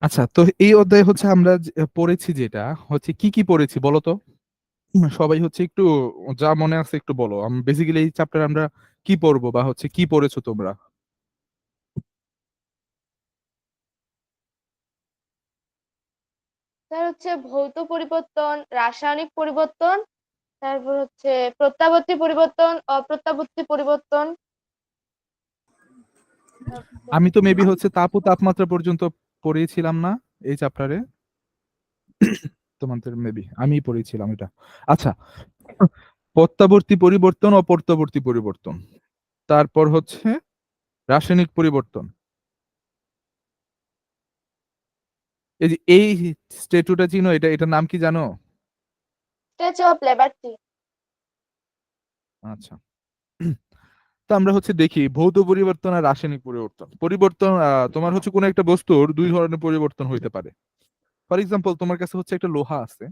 আচ্ছা, তো এই অধ্যায়ে হচ্ছে আমরা পড়েছি যেটা হচ্ছে কি কি পড়েছি বলো তো? সবাই হচ্ছে একটু যা মনে আছে একটু বলো। বেসিক্যালি এই চ্যাপ্টার আমরা কি পড়বো বা হচ্ছে কি পড়েছো তোমরা? স্যার হচ্ছে ভৌত পরিবর্তন, রাসায়নিক পরিবর্তন, তারপর হচ্ছে প্রত্যাবর্তী পরিবর্তন, অপ্রত্যাবর্তী পরিবর্তন। তারপর আমি তো মেবি হচ্ছে তাপ ও তাপমাত্রা পর্যন্ত পড়িয়েছিলাম না এই চ্যাপ্টারে? তোমাদের মেবি আমি পড়েছিলাম এটা। আচ্ছা, প্রত্যাবর্তী পরিবর্তন, অপ্রত্যাবর্তী পরিবর্তন, তারপর হচ্ছে রাসায়নিক পরিবর্তন। এই যে এই স্ট্যাটুটা চিনো? এটার নাম কি জানো? Statue of liberty. আচ্ছা, তো আমরা হচ্ছে দেখি ভৌত পরিবর্তন আর রাসায়নিক পরিবর্তন। পরিবর্তন তোমার হচ্ছে কোনো একটা বস্তুর দুই ধরনের পরিবর্তন হইতে পারে। ফর এক্সাম্পল, তোমার কাছে হচ্ছে একটা লোহা আছে,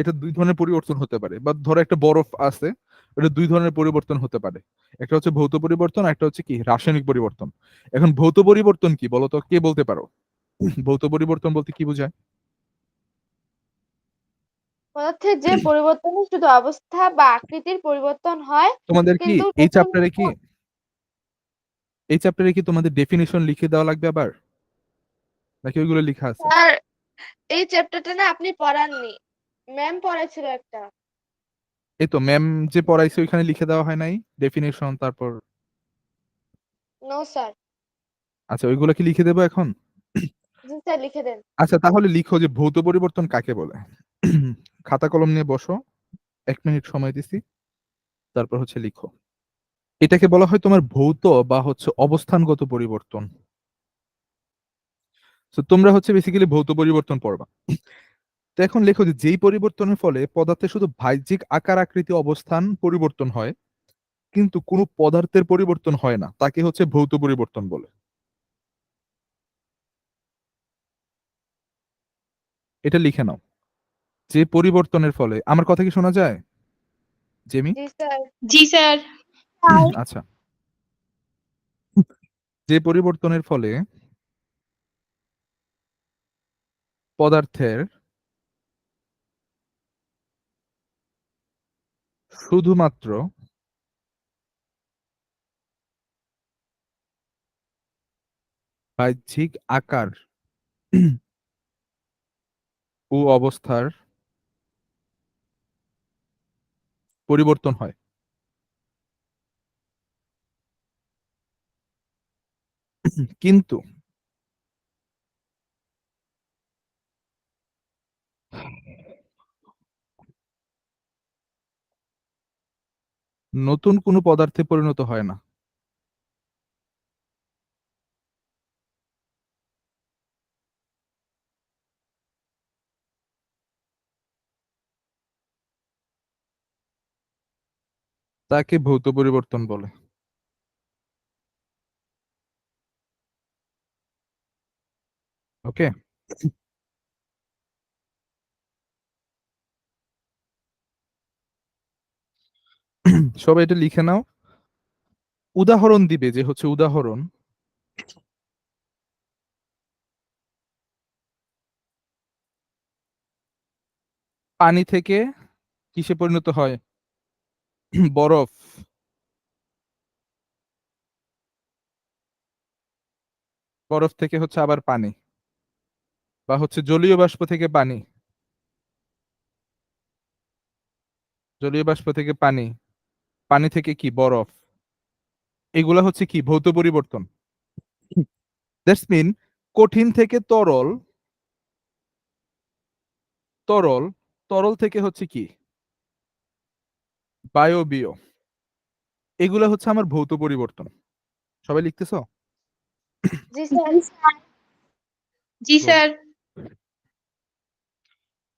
এটা দুই ধরনের পরিবর্তন হতে পারে। বা ধরো একটা বরফ আছে, এটা দুই ধরনের পরিবর্তন হতে পারে। একটা হচ্ছে ভৌত পরিবর্তন, একটা হচ্ছে কি রাসায়নিক পরিবর্তন। এখন ভৌত পরিবর্তন কি বলো তো, কে বলতে পারো? ভৌত পরিবর্তন বলতে কি বোঝায়? পদার্থের যে পরিবর্তনে শুধু অবস্থা বা আকৃতির পরিবর্তন হয়, তোমাদের কি কিন্তু এই নতুন চ্যাপ্টারে কি তোমাদের ডেফিনিশন লিখে দেওয়া লাগবে আবার, নাকি ওইগুলো লেখা আছে? স্যার এই চ্যাপ্টারটা না আপনি পড়াননি, ম্যাম পড়াইছিল একটা। এই তো ম্যাম যে পড়াইছে ওইখানে লিখে দেওয়া হয় নাই ডেফিনেশন? তারপর নো স্যার। আচ্ছা, ওইগুলো কি লিখে দেবো এখন? জি স্যার, লিখে দেন। আচ্ছা, তাহলে লিখো যে ভৌত পরিবর্তন কাকে বলে। খাতা কলম নিয়ে বসো, 1 মিনিট সময় দিছি, তারপর হচ্ছে লিখো। এটাকে বলা হয় তোমার ভৌত বা হচ্ছে অবস্থানগত পরিবর্তন। তো তোমরা হচ্ছে বেসিক্যালি ভৌত পরিবর্তন পড়বা। তো এখন লেখো যে যেই পরিবর্তনের ফলে পদার্থের শুধু বাহ্যিক আকার আকৃতি অবস্থান পরিবর্তন হয়, কিন্তু কোনো পদার্থের পরিবর্তন হয় না, তাকে হচ্ছে ভৌত পরিবর্তন বলে। এটা লিখে নাও। যে পরিবর্তনের ফলে, আমার কথা কি শোনা যায় জেমি? জি স্যার। জি স্যার। আচ্ছা, যে পরিবর্তনের ফলে পদার্থের শুধুমাত্র বাহ্যিক আকার ও অবস্থার পরিবর্তন হয়, কিন্তু নতুন কোনো পদার্থে পরিণত হয় না। তাকে ভৌত পরিবর্তন বলে। ওকে, সবাই এটা লিখে নাও। উদাহরণ দিবে, যে হচ্ছে উদাহরণ পানি থেকে কিসে পরিণত হয়? বরফ। বরফ থেকে হচ্ছে আবার পানি, বা হচ্ছে জলীয় বাষ্প থেকে পানি, জলীয় বাষ্প থেকে পানি, পানি থেকে কি বরফ। এগুলা হচ্ছে কি ভৌত পরিবর্তন। দ্যাটস মিন কঠিন থেকে তরল, তরল, তরল থেকে হচ্ছে কি বায়বীয়। এগুলা হচ্ছে আমার ভৌত পরিবর্তন। সবাই লিখতেছো? জি স্যার। জি Good. স্যার।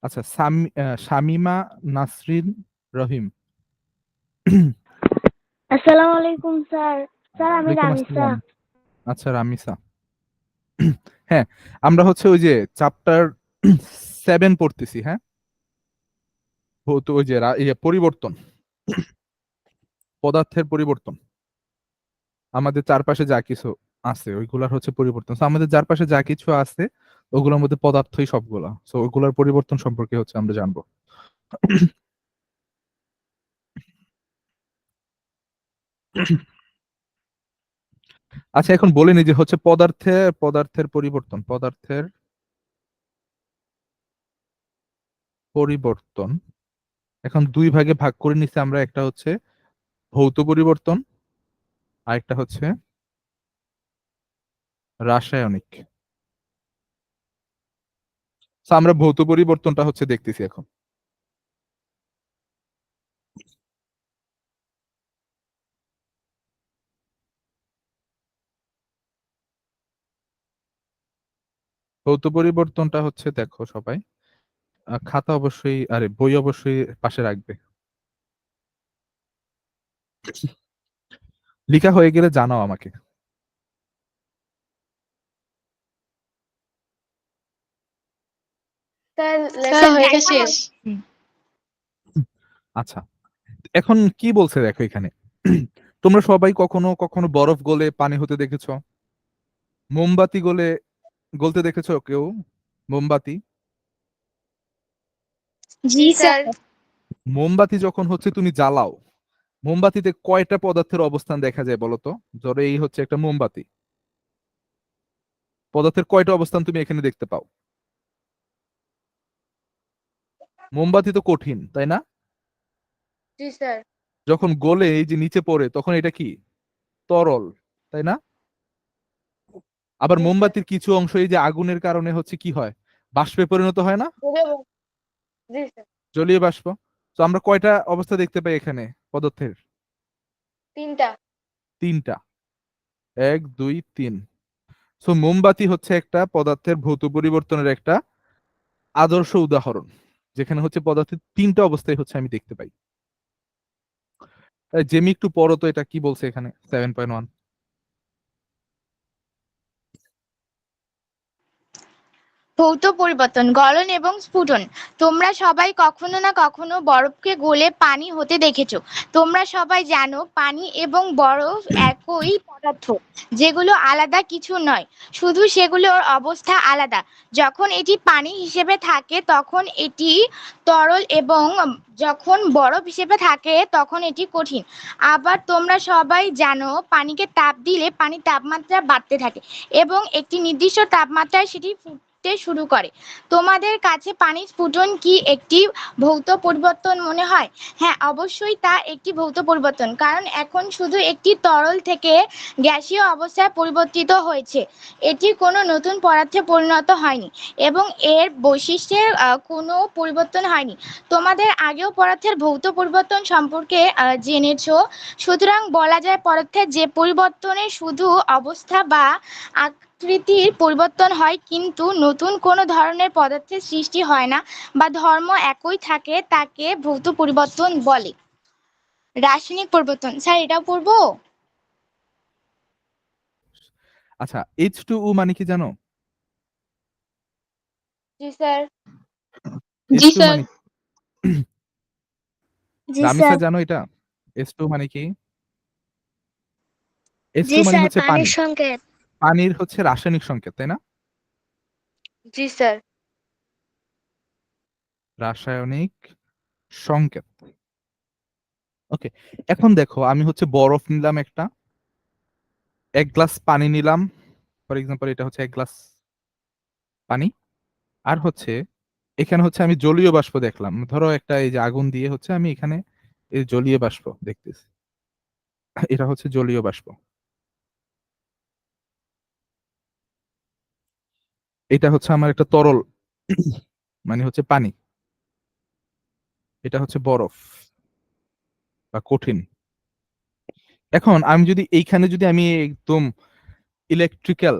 আচ্ছা, শামিমা নাসরিন রহিম। আসসালামু আলাইকুম স্যার। স্যার আমি ওয়ালাইকুম রামিসা। আসসালাম। আচ্ছা, রামিসা। হ্যাঁ, আমরা হচ্ছে ওই যে চ্যাপ্টার 7 পড়তেছি। হ্যাঁ, ভৌত ওই যে ইয়ে পরিবর্তন, পদার্থের পরিবর্তন, আমাদের চারপাশে যা কিছু। আছে, ওইগুলার হচ্ছে পরিবর্তন। So, আমাদের চারপাশে যা কিছু আছে ওগুলোর মধ্যে পদার্থই সবগুলা, সো ওগুলার পরিবর্তন সম্পর্কে হচ্ছে আমরা জানবো। আচ্ছা, এখন বলে নি যে হচ্ছে পদার্থের পরিবর্তন এখন দুই ভাগে ভাগ করে নিছি আমরা, একটা হচ্ছে ভৌত পরিবর্তন আর একটা হচ্ছে রাসায়নিক। So, আমরা ভৌত পরিবর্তনটা হচ্ছে দেখতেছি এখন। ভৌত পরিবর্তনটা হচ্ছে, দেখো সবাই খাতা অবশ্যই, আরে বই অবশ্যই পাশে রাখবে। লেখা হয়ে গেলে জানাও আমাকে। স্যার লেখা স্যার হয়ে লেখা গেছে। শেষ। আচ্ছা, এখন কি বলছে দেখো এখানে। তোমরা সবাই কখনো কখনো বরফ গলে পানি হতে দেখেছো? মোমবাতি গলতে দেখেছো কেউ? মোমবাতি জি স্যার। মোমবাতি যখন হচ্ছে তুমি জ্বালাও, মোমবাতিতে কয়টা পদার্থের অবস্থান দেখা যায় বলো তো? ধরো এই হচ্ছে একটা মোমবাতি, পদার্থের কয়টা অবস্থান তুমি এখানে দেখতে পাও? মোমবাতি তো কঠিন, তাই না? জি স্যার। যখন গলে এই যে নিচে পড়ে তখন এটা কি? তরল, তাই না? আবার জি স্যার। মোমবাতির কিছু অংশ এই যে আগুনের কারণে হচ্ছে কি হয়, বাষ্পে পরিণত হয় না? জি স্যার। জলীয় বাষ্প। তো আমরা কয়টা অবস্থা দেখতে পাই এখানে পদার্থের? 3টা। তিনটা, 1 2 3। সো মোমবাতি হচ্ছে একটা পদার্থের ভৌত পরিবর্তনের একটা আদর্শ উদাহরণ, যেখানে হচ্ছে পদার্থের তিনটা অবস্থায় হচ্ছে আমি দেখতে পাই। জেমি একটু পড়ো তো, এটা কি বলছে এখানে 7.1। ভৌত পরিবর্তন, গলন এবং স্ফুটন। তোমরা সবাই কখনো না কখনো বরফকে গলে পানি হতে দেখেছো। তোমরা সবাই জানো পানি এবং বরফ একই পদার্থ, যেগুলো আলাদা কিছু নয়, শুধু সেগুলোর অবস্থা আলাদা। যখন এটি পানি হিসেবে থাকে তখন এটি তরল এবং যখন বরফ হিসেবে থাকে তখন এটি কঠিন। আবার তোমরা সবাই জানো পানিকে তাপ দিলে পানির তাপমাত্রা বাড়তে থাকে এবং একটি নির্দিষ্ট তাপমাত্রায় সেটি ফুটতে শুরু করে। তোমাদের কাছে পানির স্ফুটন কি একটি ভৌত পরিবর্তন মনে হয়? হ্যাঁ, অবশ্যই তা একটি ভৌত পরিবর্তন, কারণ এখন শুধু একটি তরল থেকে গ্যাসীয় অবস্থায় পরিবর্তিত হয়েছে। এটি কোনো নতুন পদার্থে পরিণত হয়নি এবং এর বৈশিষ্ট্যের কোনো পরিবর্তন হয়নি। তোমাদের আগেও পদার্থের ভৌত পরিবর্তন সম্পর্কে জেনেছো। সুতরাং বলা যায় পদার্থের যে পরিবর্তনে শুধু অবস্থা বা আকৃতির পরিবর্তন হয়, কিন্তু নতুন কোনো ধরনের পদার্থের সৃষ্টি হয় না বা ধর্ম একই থাকে, তাকে ভৌত পরিবর্তন বলে। রাসায়নিক পরিবর্তন, স্যার এটাও পড়বো? আচ্ছা, H2O মানে কি জানো? জি স্যার। জি H2 স্যার। মানে জি রামিসা স্যার। জানো এটা? H2 মানে কি? জি H2 মানে স্যার, হচ্ছে পানি। পানির সংকেত। পানির হচ্ছে রাসায়নিক সংকেত, তাই না? জি স্যার। রাসায়নিক সংকেত। ওকে, এখন দেখো আমি হচ্ছে বরফ নিলাম একটা, 1 গ্লাস পানি নিলাম, ফর এক্সাম্পল এটা হচ্ছে 1 গ্লাস পানি। আর হচ্ছে এখানে হচ্ছে আমি জলীয় বাষ্প দেখলাম, ধরো একটা এই যে আগুন দিয়ে হচ্ছে আমি এখানে এই জলীয় বাষ্প দেখতেছি, এটা হচ্ছে জলীয় বাষ্প। এটা হচ্ছে আমার একটা তরল, মানে হচ্ছে পানি। এটা হচ্ছে বরফ বা কঠিন। এখন আমি যদি এইখানে যদি আমি একদম ইলেকট্রিক্যাল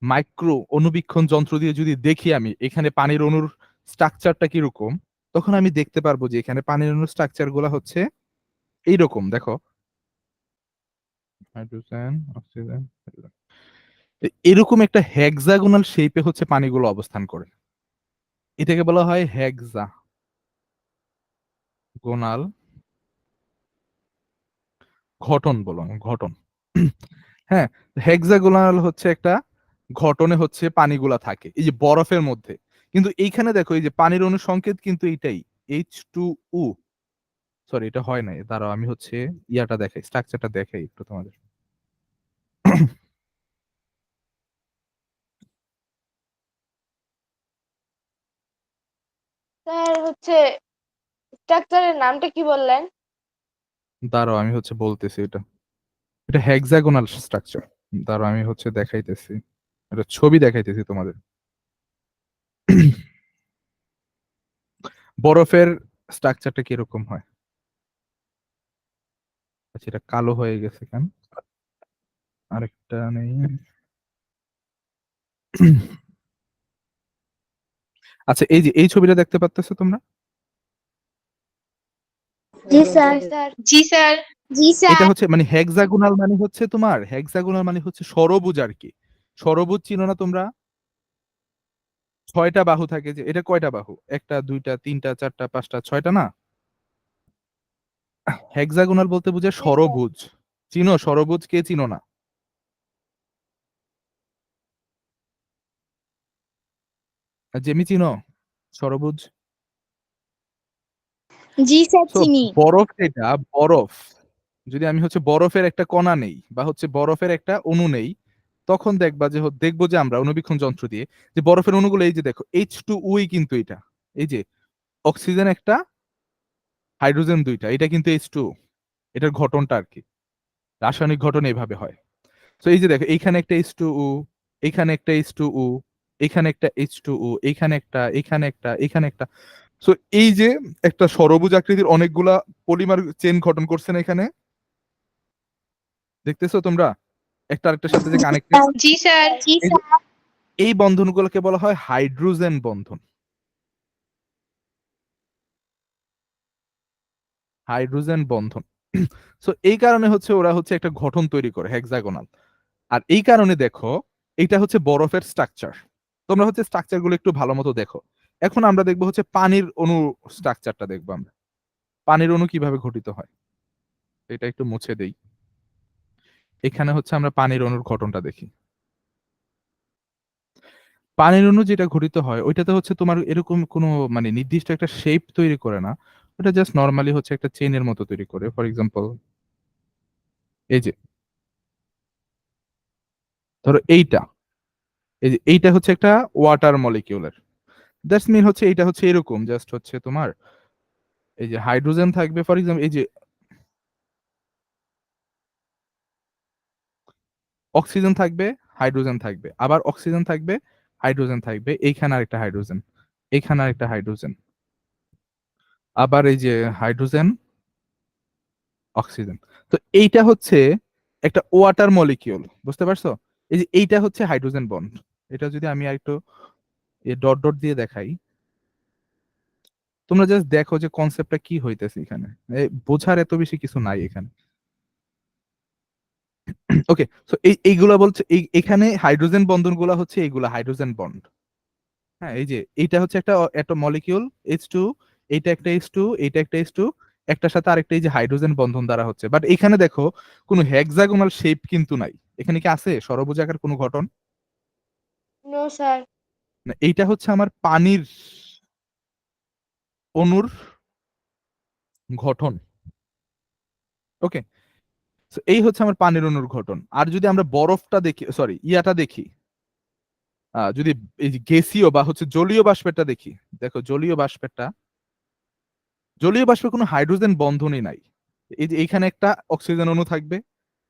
মাইক্রো অনুবীক্ষণ যন্ত্র দিয়ে যদি দেখি আমি এখানে পানির অণুর স্ট্রাকচারটা কিরকম, তখন আমি দেখতে পারবো যে এখানে পানির অণুর স্ট্রাকচার গুলা হচ্ছে এইরকম। দেখো, হাইড্রোজেন, অক্সিজেন, এরকম একটা হেক্সাগোনাল শেপে হচ্ছে পানিগুলো অবস্থান করে। এটাকে বলা হয় হেক্সাগোনাল ঘটন, বলো ঘটন। হ্যাঁ, হেক্সাগোনাল হচ্ছে একটা ঘটনে হচ্ছে পানিগুলা থাকে এই যে বরফের মধ্যে, কিন্তু এইখানে দেখো এই যে পানির অণু সংকেত কিন্তু এইটাই H2O। সরি, এটা হয় নাই, দাঁড়াও আমি হচ্ছে ইয়াটা দেখাই, স্ট্রাকচারটা দেখাই একটু তোমাদের। স্যার হচ্ছে স্ট্রাকচারের নামটা কি বললেন? দাঁড়াও আমি হচ্ছে বলতেছি, এটা এটা হেক্সাগোনাল স্ট্রাকচার। দাঁড়াও আমি হচ্ছে দেখাইতেছি, এটা ছবি দেখাইতেছি তোমাদের। বরফের স্ট্রাকচারটা কিরকম হয়? আচ্ছা, এটা কালো হয়ে গেছে কেন? আরেকটা নেই। আচ্ছা, এই যে এই ছবিটা দেখতে পাচ্তেছো তোমরা? জি স্যার। জি স্যার। জি স্যার। জি এটা স্যার। হচ্ছে মানে হেক্সাগোনাল মানে হচ্ছে তোমার হেক্সাগোনাল মানে হচ্ছে ষড়ভুজ আর কি। ষড়ভুজ চিনো না তোমরা? 6টা বাহু থাকে, যে এটা কয়টা বাহু? 1টা 2টা 3টা 4টা 5টা 6টা না? হেক্সাগোনাল বলতে বোঝায় জি স্যার। ষড়ভুজ। চিনো ষড়ভুজ? কে চিনো না? জেমি চিনো ষড়ভুজ? জি স্যার সো চিনি। বরফ যেটা, বরফ যদি আমি হচ্ছে বরফের একটা কণা নেই বা হচ্ছে বরফের একটা অণু নেই, তখন দেখবা যে দেখবো যে আমরা অনুবীক্ষণ যন্ত্র দিয়ে যে বরফের অণুগুলো, এই যে দেখো H2O কিন্তু এটা, এই যে অক্সিজেন একটা, হাইড্রোজেন দুইটা, এটা কিন্তু H2O। এটার ঘটনটা আর কি, রাসায়নিক ঘটনা এইভাবে হয়। তো এই যে দেখো এইখানে একটা H2O, এইখানে একটা H2O, এখানে একটা H2O, এইখানে একটা, এখানে একটা, এখানে একটা। সো এই যে একটা ষড়ভুজ আকৃতির অনেকগুলা পলিমার চেন গঠন করছে না এখানে, দেখতেছো তোমরা একটা আরেকটার সাথে যে কানেক্টেড। জি স্যার। জি এই যে স্যার। এই বন্ধনগুলোকে বলা হয় হাইড্রোজেন বন্ধন। হাইড্রোজেন বন্ধন। সো এই কারণে হচ্ছে ওরা হচ্ছে একটা গঠন তৈরি করে হেক্সাগোনাল। আর এই কারণে দেখো এটা হচ্ছে বরফের স্ট্রাকচার। তোমরা হচ্ছে স্ট্রাকচার গুলো একটু ভালো মতো দেখো। এখন আমরা দেখবো হচ্ছে পানির অণু স্ট্রাকচারটা দেখবো আমরা, পানির অণু কিভাবে গঠিত হয়। এটা একটু মুছে দেই। এখানে হচ্ছে আমরা পানির অণুর গঠনটা দেখি। পানির অণু যেটা গঠিত হয় ওইটাতে হচ্ছে তোমার এরকম কোনো মানে নির্দিষ্ট একটা শেপ তৈরি করে না, ওটা জাস্ট নর্মালি হচ্ছে একটা চেইনের মতো তৈরি করে। ফর এক্সাম্পল এই যে ধরো এইটা, এই যে এইটা হচ্ছে একটা ওয়াটার মলিকিউলের, দ্যাটস মিন হচ্ছে এইটা হচ্ছে এরকম জাস্ট হচ্ছে তোমার এই যে হাইড্রোজেন থাকবে, ফর এক্সাম্পল এই যে অক্সিজেন থাকবে, হাইড্রোজেন থাকবে, আবার অক্সিজেন থাকবে, হাইড্রোজেন থাকবে, এইখানে আরেকটা হাইড্রোজেন, এইখানে আরেকটা হাইড্রোজেন, আবার এই যে হাইড্রোজেন, অক্সিজেন। তো এইটা হচ্ছে একটা ওয়াটার মলিকিউল, বুঝতে পারছো? এই যে এইটা হচ্ছে হাইড্রোজেন বন্ড। এটা যদি আমি আরেকটু ডট ডট দিয়ে দেখাই, তোমরা জাস্ট দেখো যে কনসেপ্টটা কি হইতেছে এখানে। বোঝার এত বেশি কিছু নাই এখানে। ওকে, সো এইগুলা বলছে এখানে হাইড্রোজেন বন্ধন গুলা হচ্ছে এইগুলা হাইড্রোজেন বন্ড। হ্যাঁ, এই যে এইটা হচ্ছে একটা মলিকিউল H2, এইটা একটা H2, এইটা একটা H2, একটার সাথে আরেকটা এই যে হাইড্রোজেন বন্ধন দ্বারা হচ্ছে। বাট এখানে দেখো কোনো হেক্সাগোনাল শেপ কিন্তু নাই। এখানে কি আছে ষড়ভুজাকার কোনো গঠন? No sir. না, এইটা হচ্ছে আমার পানির অণুর গঠন। ওকে, এই হচ্ছে আমার পানির অণুর গঠন। আর যদি আমরা বরফটা দেখি, সরি ইয়াটা দেখি, যদি এই যে গ্যাসীয় বা হচ্ছে জলীয় বাষ্পেরটা দেখি, দেখো জলীয় বাষ্পে কোনো হাইড্রোজেন বন্ধনই নাই। এই যে এইখানে একটা অক্সিজেন অণু থাকবে,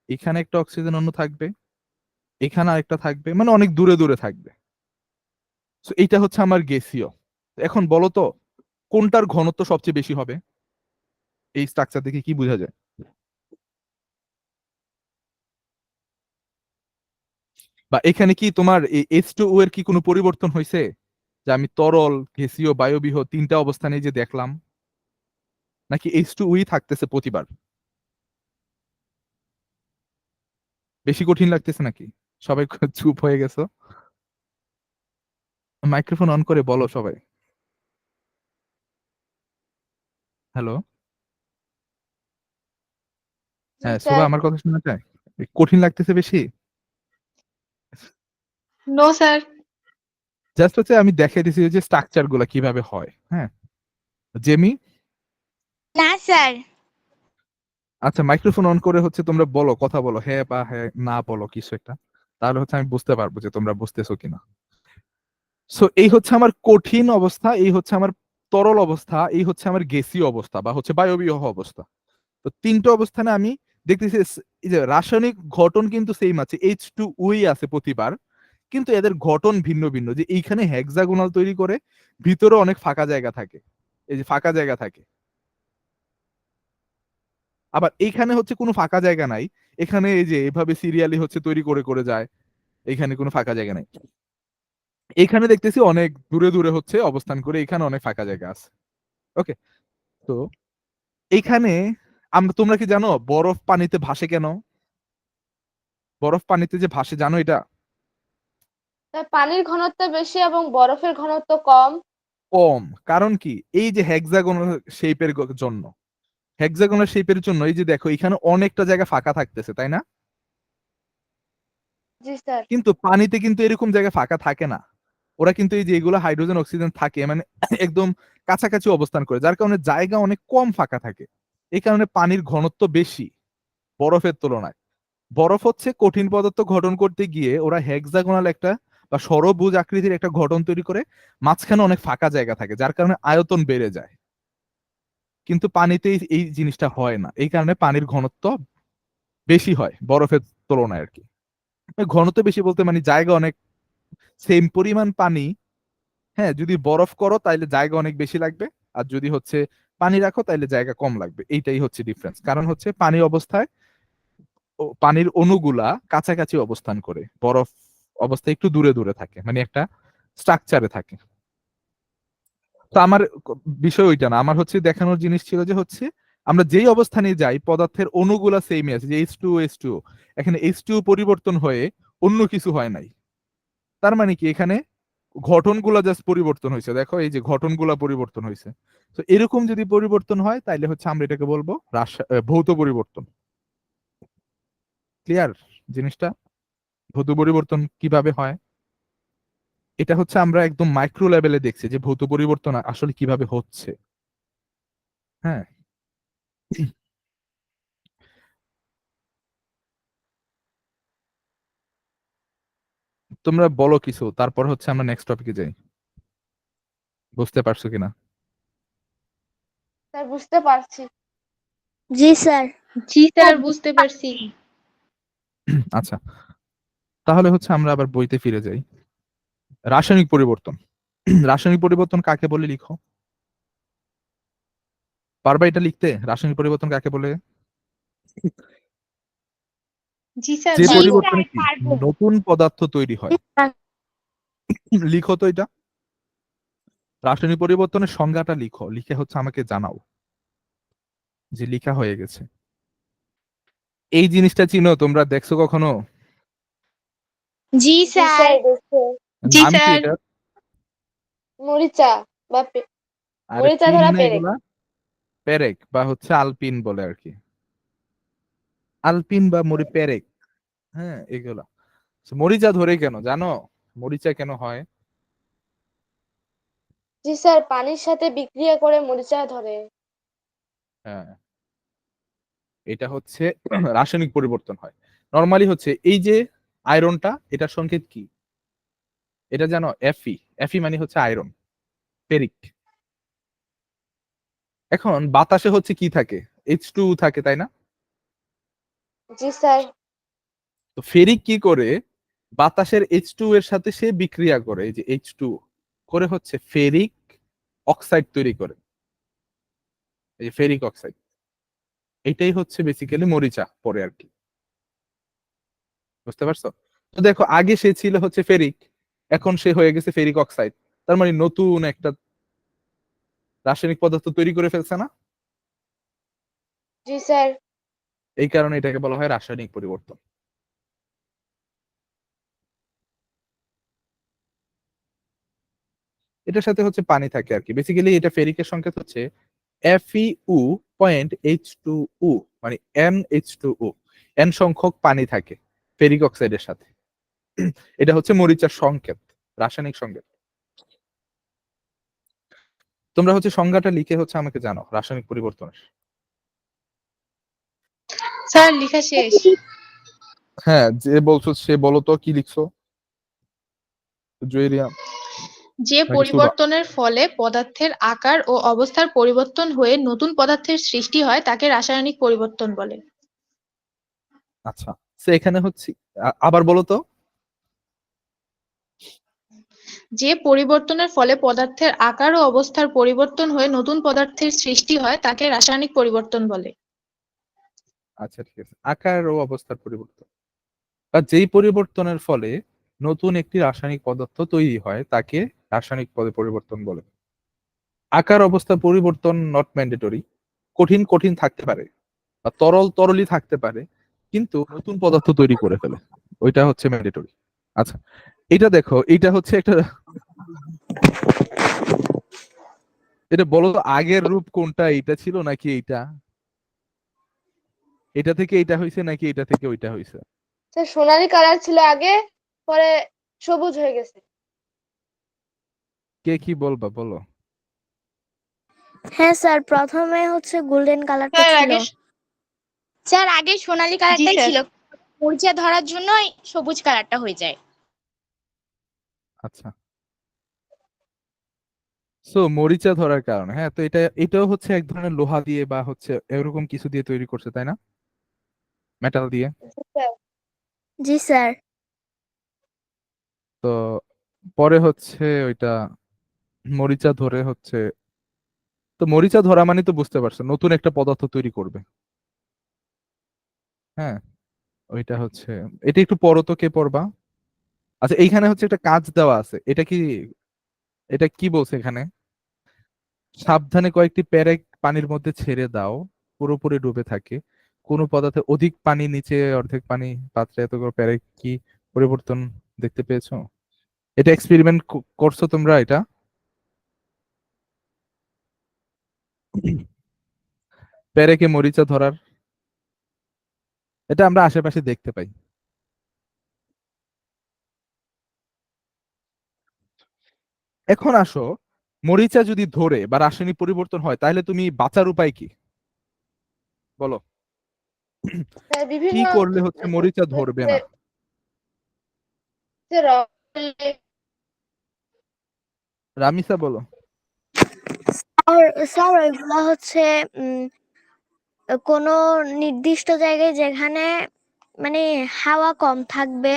এখানে একটা অক্সিজেন অণু থাকবে, এখানে আরেকটা থাকবে, মানে অনেক দূরে দূরে থাকবে। তো এইটা হচ্ছে আমার গ্যাসীয়। এখন বলো তো কোনটার ঘনত্ব সবচেয়ে বেশি হবে? এই স্ট্রাকচার দেখে কি বোঝা যায়? বা এখানে কি তোমার এই H2O এর কি কোনো পরিবর্তন হয়েছে? যে আমি তরল, গ্যাসীয়, বায়বীয় তিনটা অবস্থানে যে দেখলাম, নাকি H2O থাকতেছে প্রতিবার? বেশি কঠিন লাগতেছে নাকি? সবাই চুপ হয়ে গেছো। মাইক্রোফোন অন করে বলো সবাই। হ্যালো, জি হ্যাঁ, শোভা স্যার। আমার কথা শোনা যায়? কঠিন লাগতেছে বেশি? No sir. জাস্ট হচ্ছে আমি দেখাই দিছি যে স্ট্রাকচার গুলা কিভাবে হয়। হ্যাঁ, জেমি, না স্যার। আচ্ছা মাইক্রোফোন অন করে হচ্ছে তোমরা বলো, কথা বলো, হ্যাঁ বা হ্যাঁ না বলো কিছু একটা, তাহলে হচ্ছে আমি বুঝতে পারবো যে তোমরা বুঝতেছো কিনা। সো এই হচ্ছে আমার কঠিন অবস্থা, এই হচ্ছে আমার তরল অবস্থা, এই হচ্ছে আমার গ্যাসীয় অবস্থা বা হচ্ছে বায়বীয় অবস্থা। তো তিনটা অবস্থানে আমি দেখতেছি এই যে রাসায়নিক গঠন কিন্তু সেম আছে, H2O আছে প্রতিবার, কিন্তু এদের গঠন ভিন্ন ভিন্ন। যে এইখানে হেক্সাগোনাল তৈরি করে, ভিতরে অনেক ফাঁকা জায়গা থাকে, এই যে ফাঁকা জায়গা থাকে। আবার এইখানে হচ্ছে কোনো ফাঁকা জায়গা নাই, এখানে এই যে এভাবে সিরিয়ালি হচ্ছে তৈরি করে করে যায়, এখানে কোনো ফাঁকা জায়গা নাই। এখানে দেখতেছি অনেক দূরে দূরে হচ্ছে অবস্থান করে, এখানে অনেক ফাঁকা জায়গা আছে। ওকে, তো এইখানে তোমরা কি জানো বরফ পানিতে ভাসে কেন? বরফ পানিতে যে ভাসে জানো এটা? তার পানির ঘনত্ব বেশি এবং বরফের ঘনত্ব কম। কম, কারণ কি? এই যে হেক্সাগোনাল শেপের জন্য, হেক্সাগোনাল শেপের জন্য এই যে দেখো এখানে অনেকটা জায়গা ফাঁকা থাকতেছে, তাই না? জি স্যার। কিন্তু পানিতে কিন্তু এরকম জায়গা ফাঁকা থাকে না। ওরা কিন্তু এই যে এগুলো হাইড্রোজেন অক্সিজেন থাকে মানে একদম কাছাকাছি অবস্থান করে, যার কারণে জায়গা অনেক কম ফাঁকা থাকে। এই কারণে পানির ঘনত্ব বেশি বরফের তুলনায়। বরফ হচ্ছে কঠিন পদার্থ গঠন করতে গিয়ে ওরা হেক্সাগোনাল একটা বা ষড়ভুজ আকৃতির একটা গঠন তৈরি করে, মাঝখানে অনেক ফাঁকা জায়গা থাকে, যার কারণে আয়তন বেড়ে যায়। কিন্তু পানিতে এই জিনিসটা হয় না, এই কারণে পানির ঘনত্ব বেশি হয় বরফের তুলনায় আর কি। ঘনত্ব বেশি বলতে মানে জায়গা অনেক, সেম পরিমাণ পানি, হ্যাঁ যদি বরফ করো তাইলে জায়গা অনেক বেশি লাগবে, আর যদি হচ্ছে পানি রাখো তাইলে জায়গা কম লাগবে। এইটাই হচ্ছে ডিফারেন্স। কারণ হচ্ছে পানি অবস্থায় পানির অণুগুলা কাছাকাছি অবস্থান করে, বরফ অবস্থায় একটু দূরে দূরে থাকে, মানে একটা স্ট্রাকচারে থাকে। তো আমার বিষয় ওইটা না, আমার হচ্ছে দেখানোর জিনিস ছিল যে হচ্ছে আমরা যেই অবস্থানে যাই পদার্থের অণুগুলা সেমই আছে, যে H2O, এখানে H2O পরিবর্তন হয়ে অন্য কিছু হয় নাই। তার মানে কি এখানে ঘটনগুলা জাস্ট পরিবর্তন হয়েছে, দেখো এই যে ঘটনগুলা পরিবর্তন হয়েছে। তো এরকম যদি পরিবর্তন হয় তাইলে হচ্ছে আমরা এটাকে বলবো ভৌত পরিবর্তন। ক্লিয়ার জিনিসটা? ভৌত পরিবর্তন কিভাবে হয় এটা হচ্ছে আমরা একদম মাইক্রো লেভেলে দেখছি যে ভৌত পরিবর্তন আসলে কিভাবে হচ্ছে। হ্যাঁ, তোমরা বলো কিছু, তারপর হচ্ছে আমরা নেক্সট টপিকে যাই। বুঝতে পারছো কিনা? স্যার বুঝতে পারছি। জি স্যার। জি স্যার, বুঝতে পারছি। আচ্ছা, তাহলে হচ্ছে আমরা আবার বইতে ফিরে যাই। রাসায়নিক পরিবর্তন। রাসায়নিক পরিবর্তন কাকে বলে লিখো? পারবা এটা লিখতে? রাসায়নিক পরিবর্তন কাকে বলে? জি স্যার, যে জি পারবো। পরিবর্তনে স্যার কি পারবো। নতুন পদার্থ তৈরি হয়। লিখো তো এটা, রাসায়নিক পরিবর্তনের সংজ্ঞাটা লিখো, লিখে হচ্ছে আমাকে জানাও যে লিখা হয়ে গেছে। এই জিনিসটা চিনো তোমরা? দেখছো কখনো? জি জি স্যার। স্যার দেখছে। জি নাম কি স্যার। এটা? মরিচা বা আরে মরিচা পিন ধরা না পেরেক। এগুলা? পেরেক বা হচ্ছে আলপিন বলে আর কি, আলপিন বা পেরেক। হ্যাঁ এগুলা। So, মরিচা ধরে কেন জানো? মরিচা কেন হয়? জি স্যার, পানির সাথে বিক্রিয়া করে মরিচা ধরে। হ্যাঁ, এটা হচ্ছে রাসায়নিক পরিবর্তন হয়। নরমালি হচ্ছে এই যে আয়রনটা, এটার সংকেত কি এটা জানো? Fe। Fe মানে হচ্ছে আয়রন, ফেরিক। এখন বাতাসে হচ্ছে কি থাকে? H2 থাকে, তাই না? জি স্যার। তো ফেরিক কি করে বাতাসের H2 এর সাথে সে বিক্রিয়া করে, এই যে H2 করে হচ্ছে ফেরিক অক্সাইড তৈরি করে, এই যে ফেরিক অক্সাইড। এটাই হচ্ছে বেসিক্যালি মরিচা পরে আর কি। বুঝতে পারছো? তো দেখো আগে সে ছিল হচ্ছে ফেরিক, এখন সে হয়ে গেছে ফেরিক অক্সাইড। তার মানে নতুন একটা রাসায়নিক পদার্থ তৈরি করে ফেলছে না? জি স্যার। এই কারণে এটাকে বলা হয় রাসায়নিক পরিবর্তন। এটার সাথে হচ্ছে পানি থাকে আর কি। বেসিক্যালি এটা ফেরিকের সংকেত হচ্ছে FeU.H2O, মানে NH2O। এন সংখ্যক পানি থাকে ফেরিক অক্সাইডের সাথে। এটা হচ্ছে মরিচার সংকেত, রাসায়নিক সংকেত। তোমরা হচ্ছে সংজ্ঞাটা লিখে হচ্ছে আমাকে জানো রাসায়নিক পরিবর্তনের। স্যার লেখা শেষ। হ্যাঁ, যে বলছো সে বলো তো কি লিখছো, জুয়েরিয়া যে নাকি সুবা? পরিবর্তনের ফলে পদার্থের আকার ও অবস্থার পরিবর্তন হয়ে নতুন পদার্থের সৃষ্টি হয় তাকে রাসায়নিক পরিবর্তন বলে। আচ্ছা, সে এখানে হচ্ছে আবার বলো তো। যে পরিবর্তনের ফলে পদার্থের আকার ও অবস্থার পরিবর্তন হয়ে নতুন পদার্থের সৃষ্টি হয় তাকে রাসায়নিক পরিবর্তন বলে। আচ্ছা ঠিক আছে, আকার ও অবস্থার পরিবর্তন বা যেই পরিবর্তনের ফলে নতুন একটি রাসায়নিক পদার্থ তৈরি হয় তাকে রাসায়নিক পরিবর্তন বলে। আকার অবস্থার পরিবর্তন নট ম্যান্ডেটরি, কঠিন কঠিন থাকতে পারে বা তরল তরলই থাকতে পারে, কিন্তু নতুন পদার্থ তৈরি করে ফেলে, ওইটা হচ্ছে ম্যান্ডেটরি। আচ্ছা, এটা দেখো, এটা হচ্ছে একটা, এটা বলো তো আগের রূপ কোনটা, এটা ছিল নাকি এইটা, এটা থেকে এটা হয়েছে নাকি এটা থেকে ওইটা হয়েছে? স্যার সোনালী কালার ছিল আগে, পরে সবুজ হয়ে গেছে। কে কি বলবা বলো। হ্যাঁ স্যার, প্রথমে হচ্ছে গোল্ডেন কালারটা স্যার ছিল। আগে স্যার আগে সোনালী জি কালারটাই স্যার। ছিল, মরিচা ধরার জন্যই সবুজ কালারটা হয়ে যায়। আচ্ছা, সো মরিচা ধরার কারণে, হ্যাঁ, তো এটাও হচ্ছে এক ধরনের লোহা দিয়ে বা হচ্ছে এরকম কিছু দিয়ে তৈরি করছে, তাই না? মেটাল দিয়ে। স্যার জি স্যার। তো পরে হচ্ছে ওইটা মরিচা ধরে হচ্ছে, তো মরিচা ধরা মানে তো বুঝতে পারছো নতুন একটা পদার্থ তৈরি করবে। হ্যাঁ, ওইটা হচ্ছে, এটা একটু পড়ো তো, কে পড়বা? আচ্ছা, এইখানে হচ্ছে একটা কাজ দেওয়া আছে, এটা কি বলছে এখানে? সাবধানে কয়েকটি পেরেক পানির মধ্যে ছেড়ে দাও, পুরোপুরি ডুবে থাকে কোন পদার্থে অধিক পানি, নিচে অর্ধেক পানি, পাত্রে এতগুলো পেরেক, কি পরিবর্তন দেখতে পেয়েছো? এটা এক্সপেরিমেন্ট করছো তোমরা এটা? পেরেকে মরিচা ধরার, এটা আমরা আশেপাশে দেখতে পাই। এখন আসো, মরিচা যদি ধরে বা রাসায়নিক পরিবর্তন হয় তাহলে তুমি বাঁচার উপায় কি বলো? স্যার কি বিভিন্ন করলে হচ্ছে মরিচা ধরবে না? রং, রামিসা বলো। আর স্যার ওইগুলা হচ্ছে কোনো নির্দিষ্ট জায়গায় যেখানে মানে হাওয়া কম থাকবে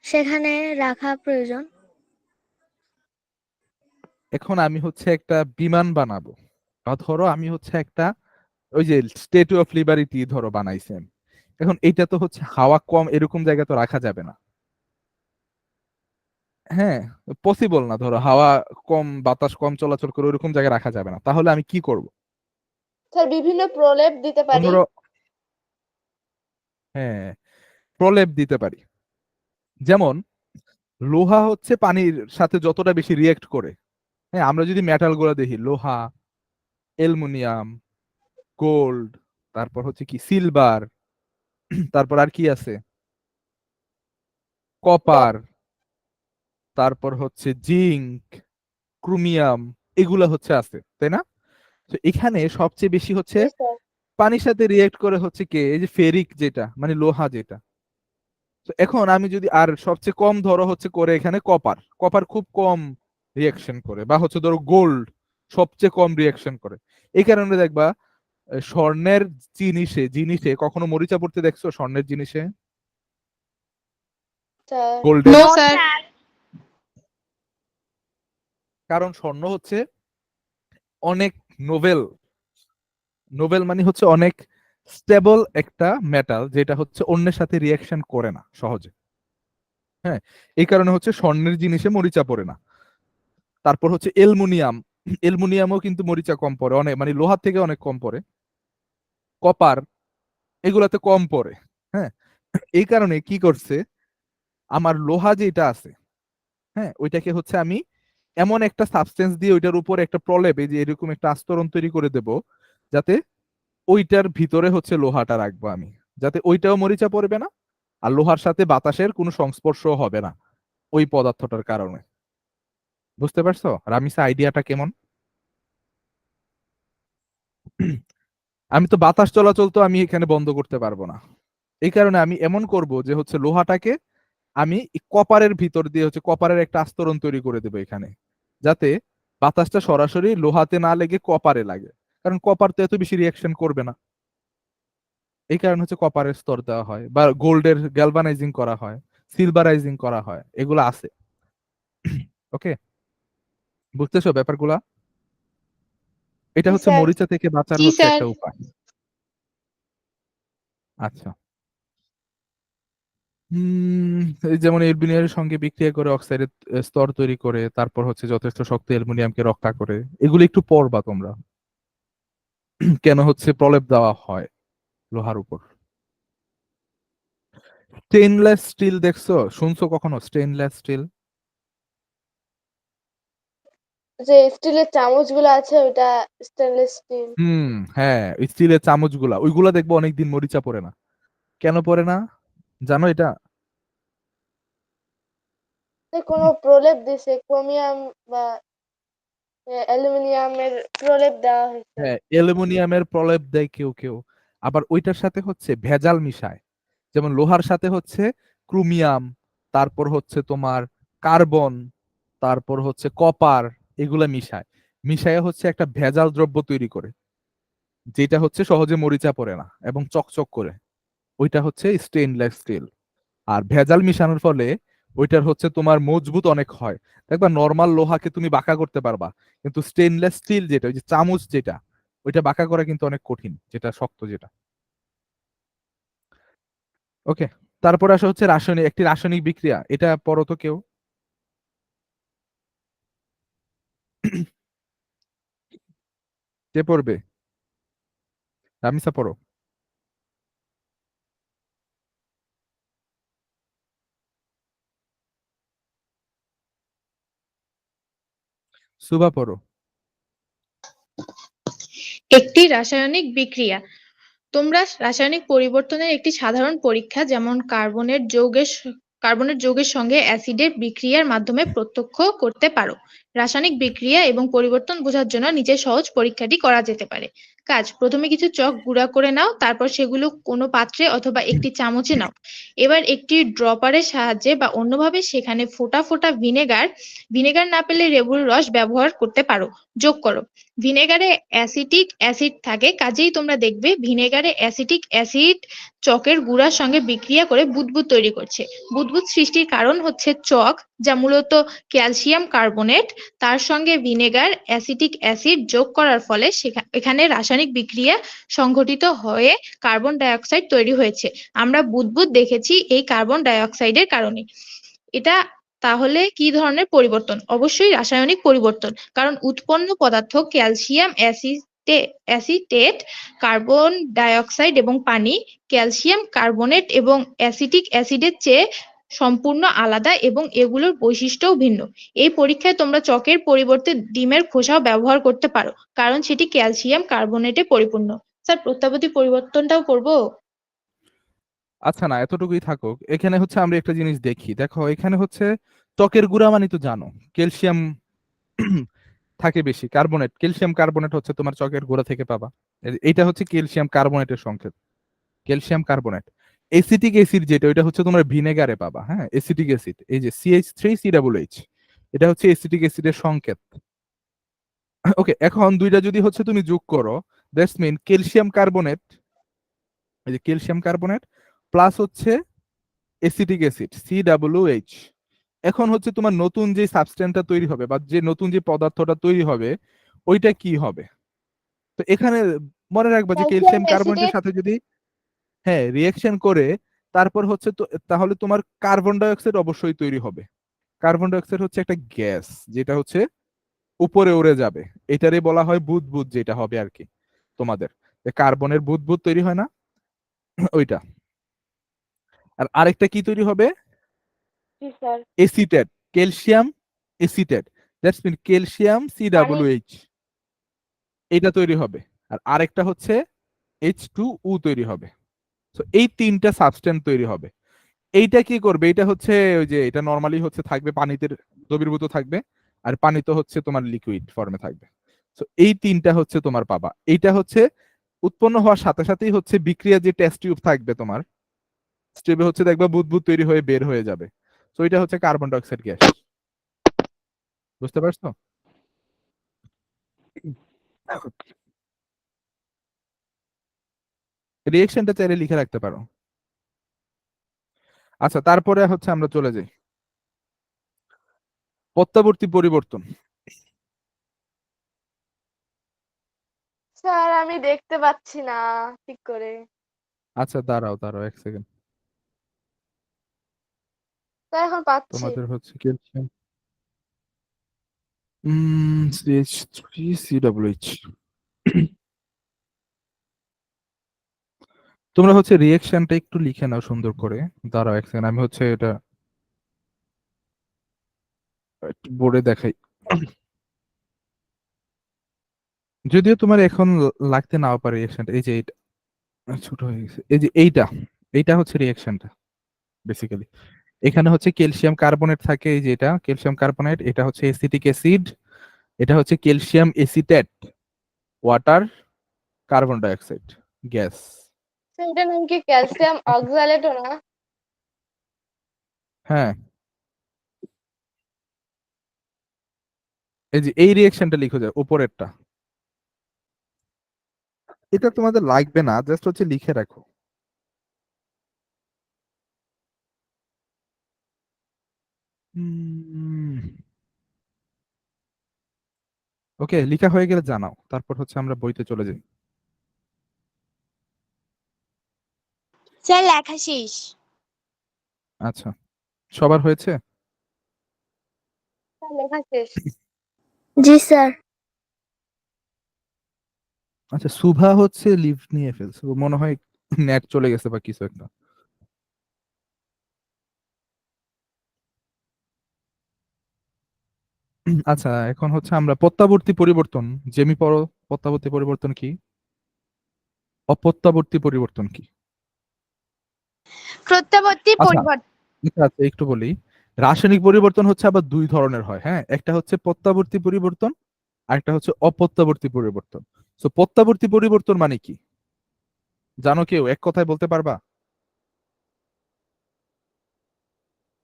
সেখানে রাখা প্রয়োজন। এখন আমি হচ্ছে একটা বিমান বানাবো, বা ধরো আমি হচ্ছে একটা, ওই যে স্ট্যাচু অফ লিবারিটি ধরো বানাইছেন, এখন এটা তো হচ্ছে হাওয়া কম এরকম জায়গা তো রাখা যাবে না। হ্যাঁ, পসিবল না, ধরো হাওয়া কম, বাতাস কম চলাচল করে ওইরকম জায়গায় রাখা যাবে না, তাহলে আমি কি করব? স্যার বিভিন্ন প্রলেপ দিতে পারি। ধরো, হ্যাঁ, প্রলেপ দিতে পারি। যেমন লোহা হচ্ছে পানির সাথে যতটা বেশি রিয়েক্ট করে, হ্যাঁ, আমরা যদি মেটাল গুলো দেখি, লোহা, অ্যালুমিনিয়াম, গোল্ড, তারপর হচ্ছে কি সিলভার, তারপর আর কি আছে, কপার, তারপর হচ্ছে জিঙ্ক, ক্রোমিয়াম, এগুলা হচ্ছে আছে, তাই না? তো এখানে সবচেয়ে বেশি হচ্ছে জি স্যার। পানির সাথে রিয়েক্ট করে হচ্ছে কে, এই যে ফেরিক, যেটা মানে লোহা যেটা। তো এখন আমি যদি, আর সবচেয়ে কম ধরো হচ্ছে করে এখানে কপার, কপার খুব কম রিয়াকশন করে, বা হচ্ছে ধরো গোল্ড সবচেয়ে কম রিয়াকশন করে। এই কারণে দেখবা স্বর্ণের জিনিসে জিনিসে কখনো মরিচা পড়তে দেখছো? স্বর্ণের জিনিসে, স্যার গোল্ডের। No no sir. স্যার। কারণ স্বর্ণ হচ্ছে অনেক নোবেল, নোবেল মানে হচ্ছে অনেক স্টেবল একটা মেটাল, যেটা হচ্ছে অন্যের সাথে রিয়াকশন করে না সহজে। হ্যাঁ, এই কারণে হচ্ছে স্বর্ণের জিনিসে মরিচা পড়ে না। তারপর হচ্ছে অ্যালুমিনিয়াম, অ্যালুমিনিয়ামও কিন্তু মরিচা কম পড়ে, অনেক মানে লোহার থেকে অনেক কম পড়ে। কপার, এগুলাতে কম পড়ে। হ্যাঁ, এই কারণে কি করছে, আমার লোহা যেটা আছে, হ্যাঁ, ওইটাকে হচ্ছে আমি এমন একটা সাবস্টেন্স দিয়ে ওইটার উপর একটা প্রলেপ, এই যে এরকম একটা আস্তরণ তৈরি করে দেব, যাতে ওইটার ভিতরে হচ্ছে লোহাটা রাখবো আমি, যাতে ওইটাও মরিচা পড়বে না আর লোহার সাথে বাতাসের কোনো সংস্পর্শ হবে না ওই পদার্থটার কারণে। বুঝতে পারছো রামিসা আইডিয়াটা কেমন? আমি তো বাতাস চলাচল তো আমি এখানে বন্ধ করতে পারবো না, এই কারণে আমি এমন করব যে হচ্ছে লোহাটাকে আমি কপারের ভিতর দিয়ে হচ্ছে কপারের একটা আস্তরণ তৈরি করে দেবো এখানে, যাতে বাতাসটা সরাসরি লোহাতে না লেগে কপারে লাগে, কারণ কপার তো এত বেশি রিয়াকশন করবে না। এই কারণে হচ্ছে কপারের স্তর দেওয়া হয় বা গোল্ডের গ্যালভানাইজিং করা হয়, সিলভারাইজিং করা হয়, এগুলো আছে। ওকে, বুঝতেছো ব্যাপারগুলা? এটা জি হচ্ছে স্যার। মরিচা থেকে বাঁচার জি হচ্ছে স্যার। একটা উপায়। আচ্ছা, এই যেমন অ্যালুমিনিয়ামের সঙ্গে বিক্রিয়া করে অক্সাইডের স্তর তৈরি করে, তারপর হচ্ছে যথেষ্ট শক্ত অ্যালুমিনিয়ামকে রক্ষা করে, এগুলো একটু পড়বা তোমরা। কেন হচ্ছে প্রলেপ দেওয়া হয় লোহার উপর। স্টেইনলেস স্টিল দেখছো, শুনছো কখনো স্টেইনলেস স্টিল? যে স্টিলের চামচগুলো আছে ওটা স্টেনলেস স্টিল। হ্যাঁ, স্টিলের চামচগুলা ওইগুলা দেখবো অনেকদিন মরিচা পড়ে না। কেন পড়ে না জানো এটা? কোনো প্রলেপ দিছে, ক্রোমিয়াম বা অ্যালুমিনিয়ামের প্রলেপ দেওয়া হয়েছে। হ্যাঁ, অ্যালুমিনিয়ামের প্রলেপ দেয় কেউ কেউ, আবার ওইটার সাথে হচ্ছে ভেজাল মিশায়। যেমন লোহার সাথে হচ্ছে ক্রোমিয়াম, তারপর হচ্ছে তোমার কার্বন, তারপর হচ্ছে কপার, এগুলা মিশায়। মিশায় হচ্ছে একটা ভেজাল দ্রব্য তৈরি করে, যেটা হচ্ছে সহজে মরিচা পড়ে না এবং চকচক করে। ওইটা হচ্ছে স্টেইনলেস স্টিল। আর ভেজাল মিশানোর ফলে ওইটার হচ্ছে তোমার মজবুত অনেক হয়। দেখবা নর্মাল লোহাকে তুমি বাঁকা করতে পারবা, কিন্তু স্টেইনলেস স্টিল যেটা ওই যে চামচ যেটা, ওইটা বাঁকা করা কিন্তু অনেক কঠিন, যেটা শক্ত যেটা। ওকে, তারপর আসা হচ্ছে রাসায়নিক, একটি রাসায়নিক বিক্রিয়া, এটা পড়ো তো কেউ। কে পড়বে? রামিসা পড়ো। সুবা পড়ো। একটি রাসায়নিক বিক্রিয়া। তোমরা রাসায়নিক পরিবর্তনের একটি সাধারণ পরীক্ষা, যেমন কার্বনের যৌগের সঙ্গে অ্যাসিডের বিক্রিয়ার মাধ্যমে প্রত্যক্ষ করতে পারো। রাসায়নিক বিক্রিয়া এবং পরিবর্তন বোঝার জন্য নিচের সহজ পরীক্ষাটি করা যেতে পারে। কাজ: প্রথমে কিছু চক গুঁড়া করে নাও, তারপর সেগুলো কোনো পাত্রে অথবা একটি চামচে নাও। এবার একটি ড্রপারের সাহায্যে বা অন্যভাবে সেখানে ফোঁটা ফোঁটা ভিনেগার না পেলে লেবুর রস ব্যবহার করতে পারো। যোগ করো। ভিনেগারে অ্যাসিটিক অ্যাসিড থাকে, কাজেই তোমরা দেখবে ভিনেগারে অ্যাসিটিক অ্যাসিড চকের গুঁড়ার সঙ্গে বিক্রিয়া করে বুদবুদ তৈরি করছে। বুদবুদ সৃষ্টির কারণ হচ্ছে চক, যা মূলত ক্যালসিয়াম কার্বনেট, তার সঙ্গে ভিনেগার অ্যাসিটিক অ্যাসিড যোগ করার ফলে এখানে রাসায়নিক বিক্রিয়া সংঘটিত হয়ে কার্বন ডাই অক্সাইড তৈরি হয়েছে। আমরা বুদবুদ দেখেছি এই কার্বন ডাই অক্সাইডের কারণে। এটা তাহলে কি ধরনের পরিবর্তন? অবশ্যই রাসায়নিক পরিবর্তন, কারণ উৎপন্ন পদার্থ calcium acetate, carbon die oxide এবং পানি ক্যালসিয়াম কার্বনেট এবং অ্যাসিটিক অ্যাসিডের চেয়ে সম্পূর্ণ আলাদা এবং এগুলোর বৈশিষ্ট্যও ভিন্ন। এই পরীক্ষায় তোমরা চকের পরিবর্তে ডিমের খোসাও ব্যবহার করতে পারো, কারণ সেটি ক্যালসিয়াম কার্বনেটে পরিপূর্ণ। স্যার, প্রত্যাবর্তী পরিবর্তনটাও করবো? আচ্ছা, না এতটুকুই থাকুক। এখানে হচ্ছে আমরা একটা জিনিস দেখি, দেখো এখানে হচ্ছে ত্বকের গুঁড়া মানে তো জানো ক্যালসিয়াম থাকে বেশি, কার্বনেট, ক্যালসিয়াম কার্বনেট হচ্ছে তোমার চকের গোড়া থেকে পাবা। এইটা হচ্ছে ক্যালসিয়াম কার্বনেটের সংকেত, ক্যালসিয়াম কার্বনেট। এসিটিক অ্যাসিড যেটা, ওইটা হচ্ছে তোমরা ভিনেগারে পাবা। হ্যাঁ, এসিটিক অ্যাসিড, এই যে CH3COOH, এটা হচ্ছে এসিটিক অ্যাসিডের সংকেত। ওকে, এখন দুইটা যদি হচ্ছে তুমি যোগ করো, দ্যাটস মিন ক্যালসিয়াম কার্বনেট, এই যে ক্যালসিয়াম কার্বনেট প্লাস হচ্ছে এসিটিক অ্যাসিড COOH। এখন হচ্ছে তোমার নতুন যে সাবস্টেন্সটা তৈরি হবে বা যে নতুন যে পদার্থটা তৈরি হবে, ওইটা কি হবে? তো এখানে মনে রাখবা যে ক্যালসিয়াম ক্যালসিয়াম কার্বনেটের অ্যাসিটেট। সাথে যদি হ্যাঁ রিয়াকশন করে, তারপর হচ্ছে তো তাহলে তোমার কার্বন ডাই অক্সাইড অবশ্যই তৈরি হবে। কার্বন ডাই অক্সাইড হচ্ছে একটা গ্যাস, যেটা হচ্ছে উপরে উড়ে যাবে। এটারই বলা হয় বুদবুদ, যেটা হবে আর কি তোমাদের, যে কার্বনের বুদবুদ তৈরি হয় না ওইটা। আর আরেকটা কি তৈরি হবে? জি sir. Acetate, calcium acetate, that's mean calcium পানি। COOH, এটা তৈরি হবে। আর আরেকটা হচ্ছে H2O তৈরি হবে। তো এই তিনটা সাবস্টেন্স তৈরি হবে। এইটা কি করবে, এটা হচ্ছে ওই যে এটা নরমালি হচ্ছে থাকবে পানিতে দ্রবীভূত থাকবে, আর পানি তো হচ্ছে তোমার লিকুইড ফর্মে থাকবে। তো এই তিনটা হচ্ছে তোমার পাবা। এইটা হচ্ছে উৎপন্ন হওয়ার সাথে সাথেই হচ্ছে বিক্রিয়া যে টেস্ট টিউব থাকবে তোমার, টিউবে হচ্ছে দেখবা বুদবুদ তৈরি হয়ে বের হয়ে যাবে। তো এটা হচ্ছে কার্বন ডাই অক্সাইড গ্যাস। বুঝতে পারছো? রিয়েকশনটা চাইলে লিখে রাখতে পারো। আচ্ছা, তারপরে হচ্ছে আমরা চলে যাই প্রত্যাবর্তী পরিবর্তন। স্যার আমি দেখতে পাচ্ছি না ঠিক করে। আচ্ছা, দাঁড়াও দাঁড়াও এক সেকেন্ড। স্যার এখন পাচ্ছি। তোমাদের হচ্ছে ক্যালসিয়াম CH3 COH। তোমরা হচ্ছে রিয়েকশনটা একটু লিখে নাও সুন্দর করে। দাঁড়াও এক সেকেন্ড, আমি হচ্ছে এটা বোর্ডে দেখাই। যদিও তোমার এখন লাগতে নাও পারে রিয়েকশনটা। এই যে এইটা ছোট হয়ে গেছে, এই যে এইটা, এইটা হচ্ছে রিয়েকশনটা বেসিক্যালি। এখানে হচ্ছে ক্যালসিয়াম কার্বনেট থাকে, এই যে এটা ক্যালসিয়াম কার্বনেট, এটা হচ্ছে এসিটিক অ্যাসিড, এটা হচ্ছে calcium acetate, water, carbon die oxide gas. Sir এটার নাম কি ক্যালসিয়াম অক্সালেটও না? হ্যাঁ, এই যে এই রিয়েকশনটা লিখে যায় উপরেরটা। এটা তোমাদের লাগবে না, জাস্ট হচ্ছে লিখে রাখো। ওকে, লিখা হয়ে গেলে জানাও, তারপর হচ্ছে আমরা বইতে চলে যাই। স্যার লেখা শেষ। আচ্ছা, সবার হয়েছে? স্যার লেখা শেষ। জি স্যার। আচ্ছা, সুভা হচ্ছে লিভ নিয়ে ফেলছে, ও মনে হয় নেট চলে গেছে বা কিছু একটা। আচ্ছা, এখন হচ্ছে আমরা প্রত্যাবর্তী পরিবর্তন। জেমি পড়ো, প্রত্যাবর্তী পরিবর্তন কি, অপ্রত্যাবর্তী পরিবর্তন কি? প্রত্যাবর্তী আচ্ছা পরিবর্তন। আচ্ছা আচ্ছা, একটু বলি। রাসায়নিক পরিবর্তন হচ্ছে আবার দুই ধরনের হয়, হ্যাঁ। একটা হচ্ছে প্রত্যাবর্তী পরিবর্তন, আর একটা হচ্ছে অপ্রত্যাবর্তী পরিবর্তন। তো প্রত্যাবর্তী পরিবর্তন মানে কি জানো কেউ, এক কথায় বলতে পারবা?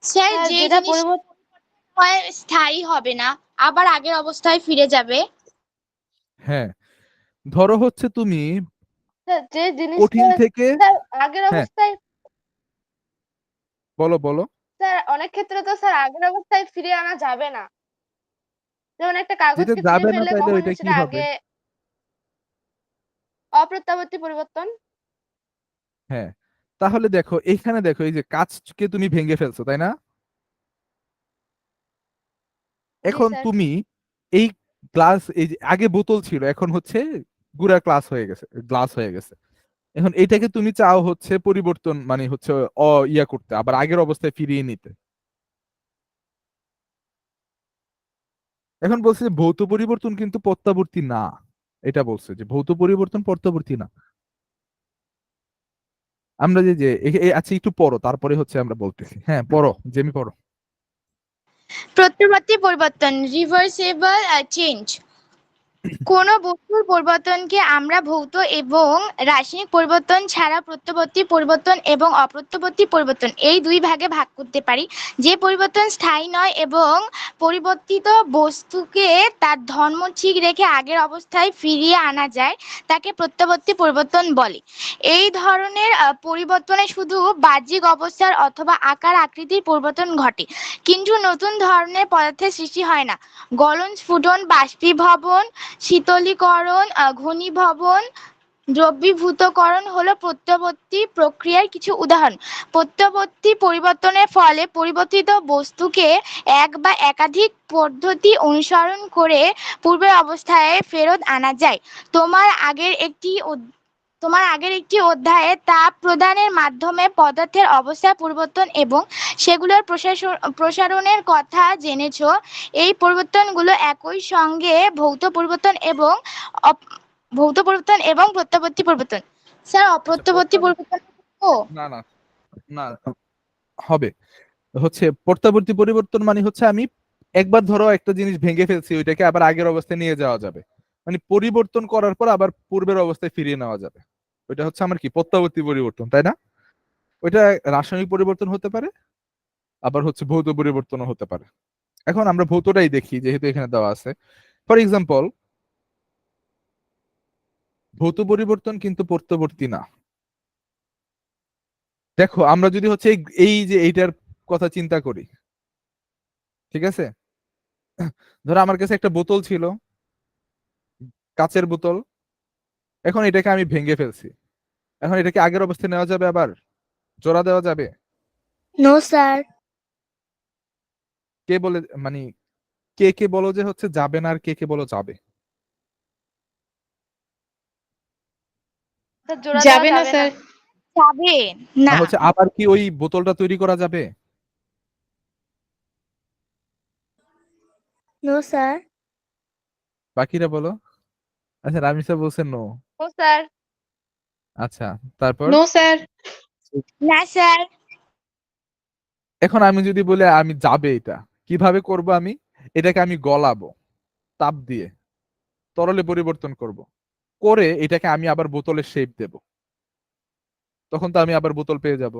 স্যার স্যার যে যেটা জিনিস পরিবর্তন হয় স্থায়ী হবে না, আবার আগের অবস্থায় ফিরে যাবে। হ্যাঁ, ধরো হচ্ছে তুমি স্যার যে জিনিসটা কঠিন থেকে, স্যার আগের হ্যাঁ অবস্থায়, বলো বলো। স্যার অনেক ক্ষেত্রে তো স্যার আগের অবস্থায় ফিরিয়ে আনা যাবে না। যেমন একটা যেটা কাগজকে ছিঁড়ে যাবে না ফেললে তাইলে ওইটা কখনোই কি সেটা হবে? আগে অপ্রত্যাবর্তী পরিবর্তন। হ্যাঁ, তাহলে দেখো এখানে দেখো, এই যে কাঁচকে তুমি ভেঙে ফেলছো তাই না? জি এখন স্যার। তুমি এই গ্লাস, এই যে আগে বোতল ছিল এখন হচ্ছে গুড়া গ্লাস হয়ে গেছে, গ্লাস হয়ে গেছে। এখন এটাকে তুমি চাও হচ্ছে পরিবর্তন, মানে হচ্ছে ইয়া করতে, আবার আগের অবস্থায় ফিরিয়ে নিতে। এখন বলছে যে ভৌত পরিবর্তন কিন্তু প্রত্যাবর্তী না। এটা বলছে যে ভৌত পরিবর্তন প্রত্যাবর্তী না। আমরা যে যে আচ্ছা একটু পড়ো, তারপরে হচ্ছে আমরা বলতেছি। হ্যাঁ পড়ো, জেমি পড়ো। প্রত্যাবর্তী পরিবর্তন, রিভার্সেবল চেঞ্জ। কোনো বস্তুর পরিবর্তনকে আমরা ভৌত এবং রাসায়নিক পরিবর্তন ছাড়া প্রত্যাবর্তী পরিবর্তন এবং অপ্রত্যাবর্তী পরিবর্তন এই দুই ভাগে ভাগ করতে পারি। যে পরিবর্তন স্থায়ী নয় এবং পরিবর্তিত বস্তুকে তার ধর্ম ঠিক রেখে আগের অবস্থায় ফিরিয়ে আনা যায় তাকে প্রত্যাবর্তী পরিবর্তন বলে। এই ধরনের পরিবর্তনে শুধু বাহ্যিক অবস্থার অথবা আকার আকৃতির পরিবর্তন ঘটে, কিন্তু নতুন ধরনের পদার্থের সৃষ্টি হয় না। গলন, স্ফুটন, বাষ্পীভবন, শীতলীকরণ, ঘনীভবন, দ্রবীভূতকরণ হলো প্রত্যাবর্তী প্রক্রিয়ার কিছু উদাহরণ। প্রত্যাবর্তী পরিবর্তনের ফলে পরিবর্তিত বস্তুকে এক বা একাধিক পদ্ধতি অনুসরণ করে পূর্বের অবস্থায় ফেরত আনা যায়। তোমার আগের একটি অধ্যায়ে তাপ প্রদানের মাধ্যমে পদার্থের অবস্থা পরিবর্তন এবং সেগুলোর প্রসারণের কথা জেনেছো। এই পরিবর্তনগুলো একই সঙ্গে ভৌত পরিবর্তন এবং প্রত্যাবর্তী পরিবর্তন। স্যার আচ্ছা, অপ্রত্যাবর্তী পরিবর্তন ও না না না হবে হচ্ছে প্রত্যাবর্তী পরিবর্তন মানে হচ্ছে আমি একবার ধরো একটা জিনিস ভেঙে ফেলছি, ওইটাকে আবার আগের অবস্থায় নিয়ে যাওয়া যাবে, মানে পরিবর্তন করার পর আবার পূর্বের অবস্থায় ফিরিয়ে নেওয়া যাবে। ওইটা হচ্ছে আমার কি প্রত্যাবর্তী পরিবর্তন, তাই না? ওইটা রাসায়নিক পরিবর্তন হতে পারে, আবার হচ্ছে ভৌত পরিবর্তনও হতে পারে। এখন আমরা ভৌতটাই দেখি যেহেতু এখানে দেওয়া আছে। ফর এক্সাম্পল, ভৌত পরিবর্তন কিন্তু প্রত্যাবর্তী না। দেখো আমরা যদি হচ্ছে এই যে এইটার কথা চিন্তা করি, ঠিক আছে, ধরো আমার কাছে একটা বোতল ছিল, কাচের বোতল। এখন এটাকে আমি ভেঙে ফেলছি, এখন এটাকে আগের অবস্থায় নেওয়া যাবে, আবার জোড়া দেওয়া যাবে? No sir. কে বলে, মানে কে কে বলো যে হচ্ছে যাবে না, আর কে কে বলো যাবে? স্যার জোড়া দেওয়া যাবে না যাবে না। স্যার। যাবে না। আর হচ্ছে আবার কি ওই বোতলটা তৈরি করা যাবে? No sir. বাকিরা বলো। আচ্ছা, রামিসা বলছে নো। ও স্যার। আচ্ছা, তারপর নো স্যার। না স্যার। এখন আমি যদি বলি আমি যাবে, এটা কিভাবে করব? আমি এটাকে আমি গলাবো তাপ দিয়ে, তরলে পরিবর্তন করব, করে এটাকে আমি আবার বোতলের শেপ দেব, তখন তো আমি আবার বোতল পেয়ে যাব।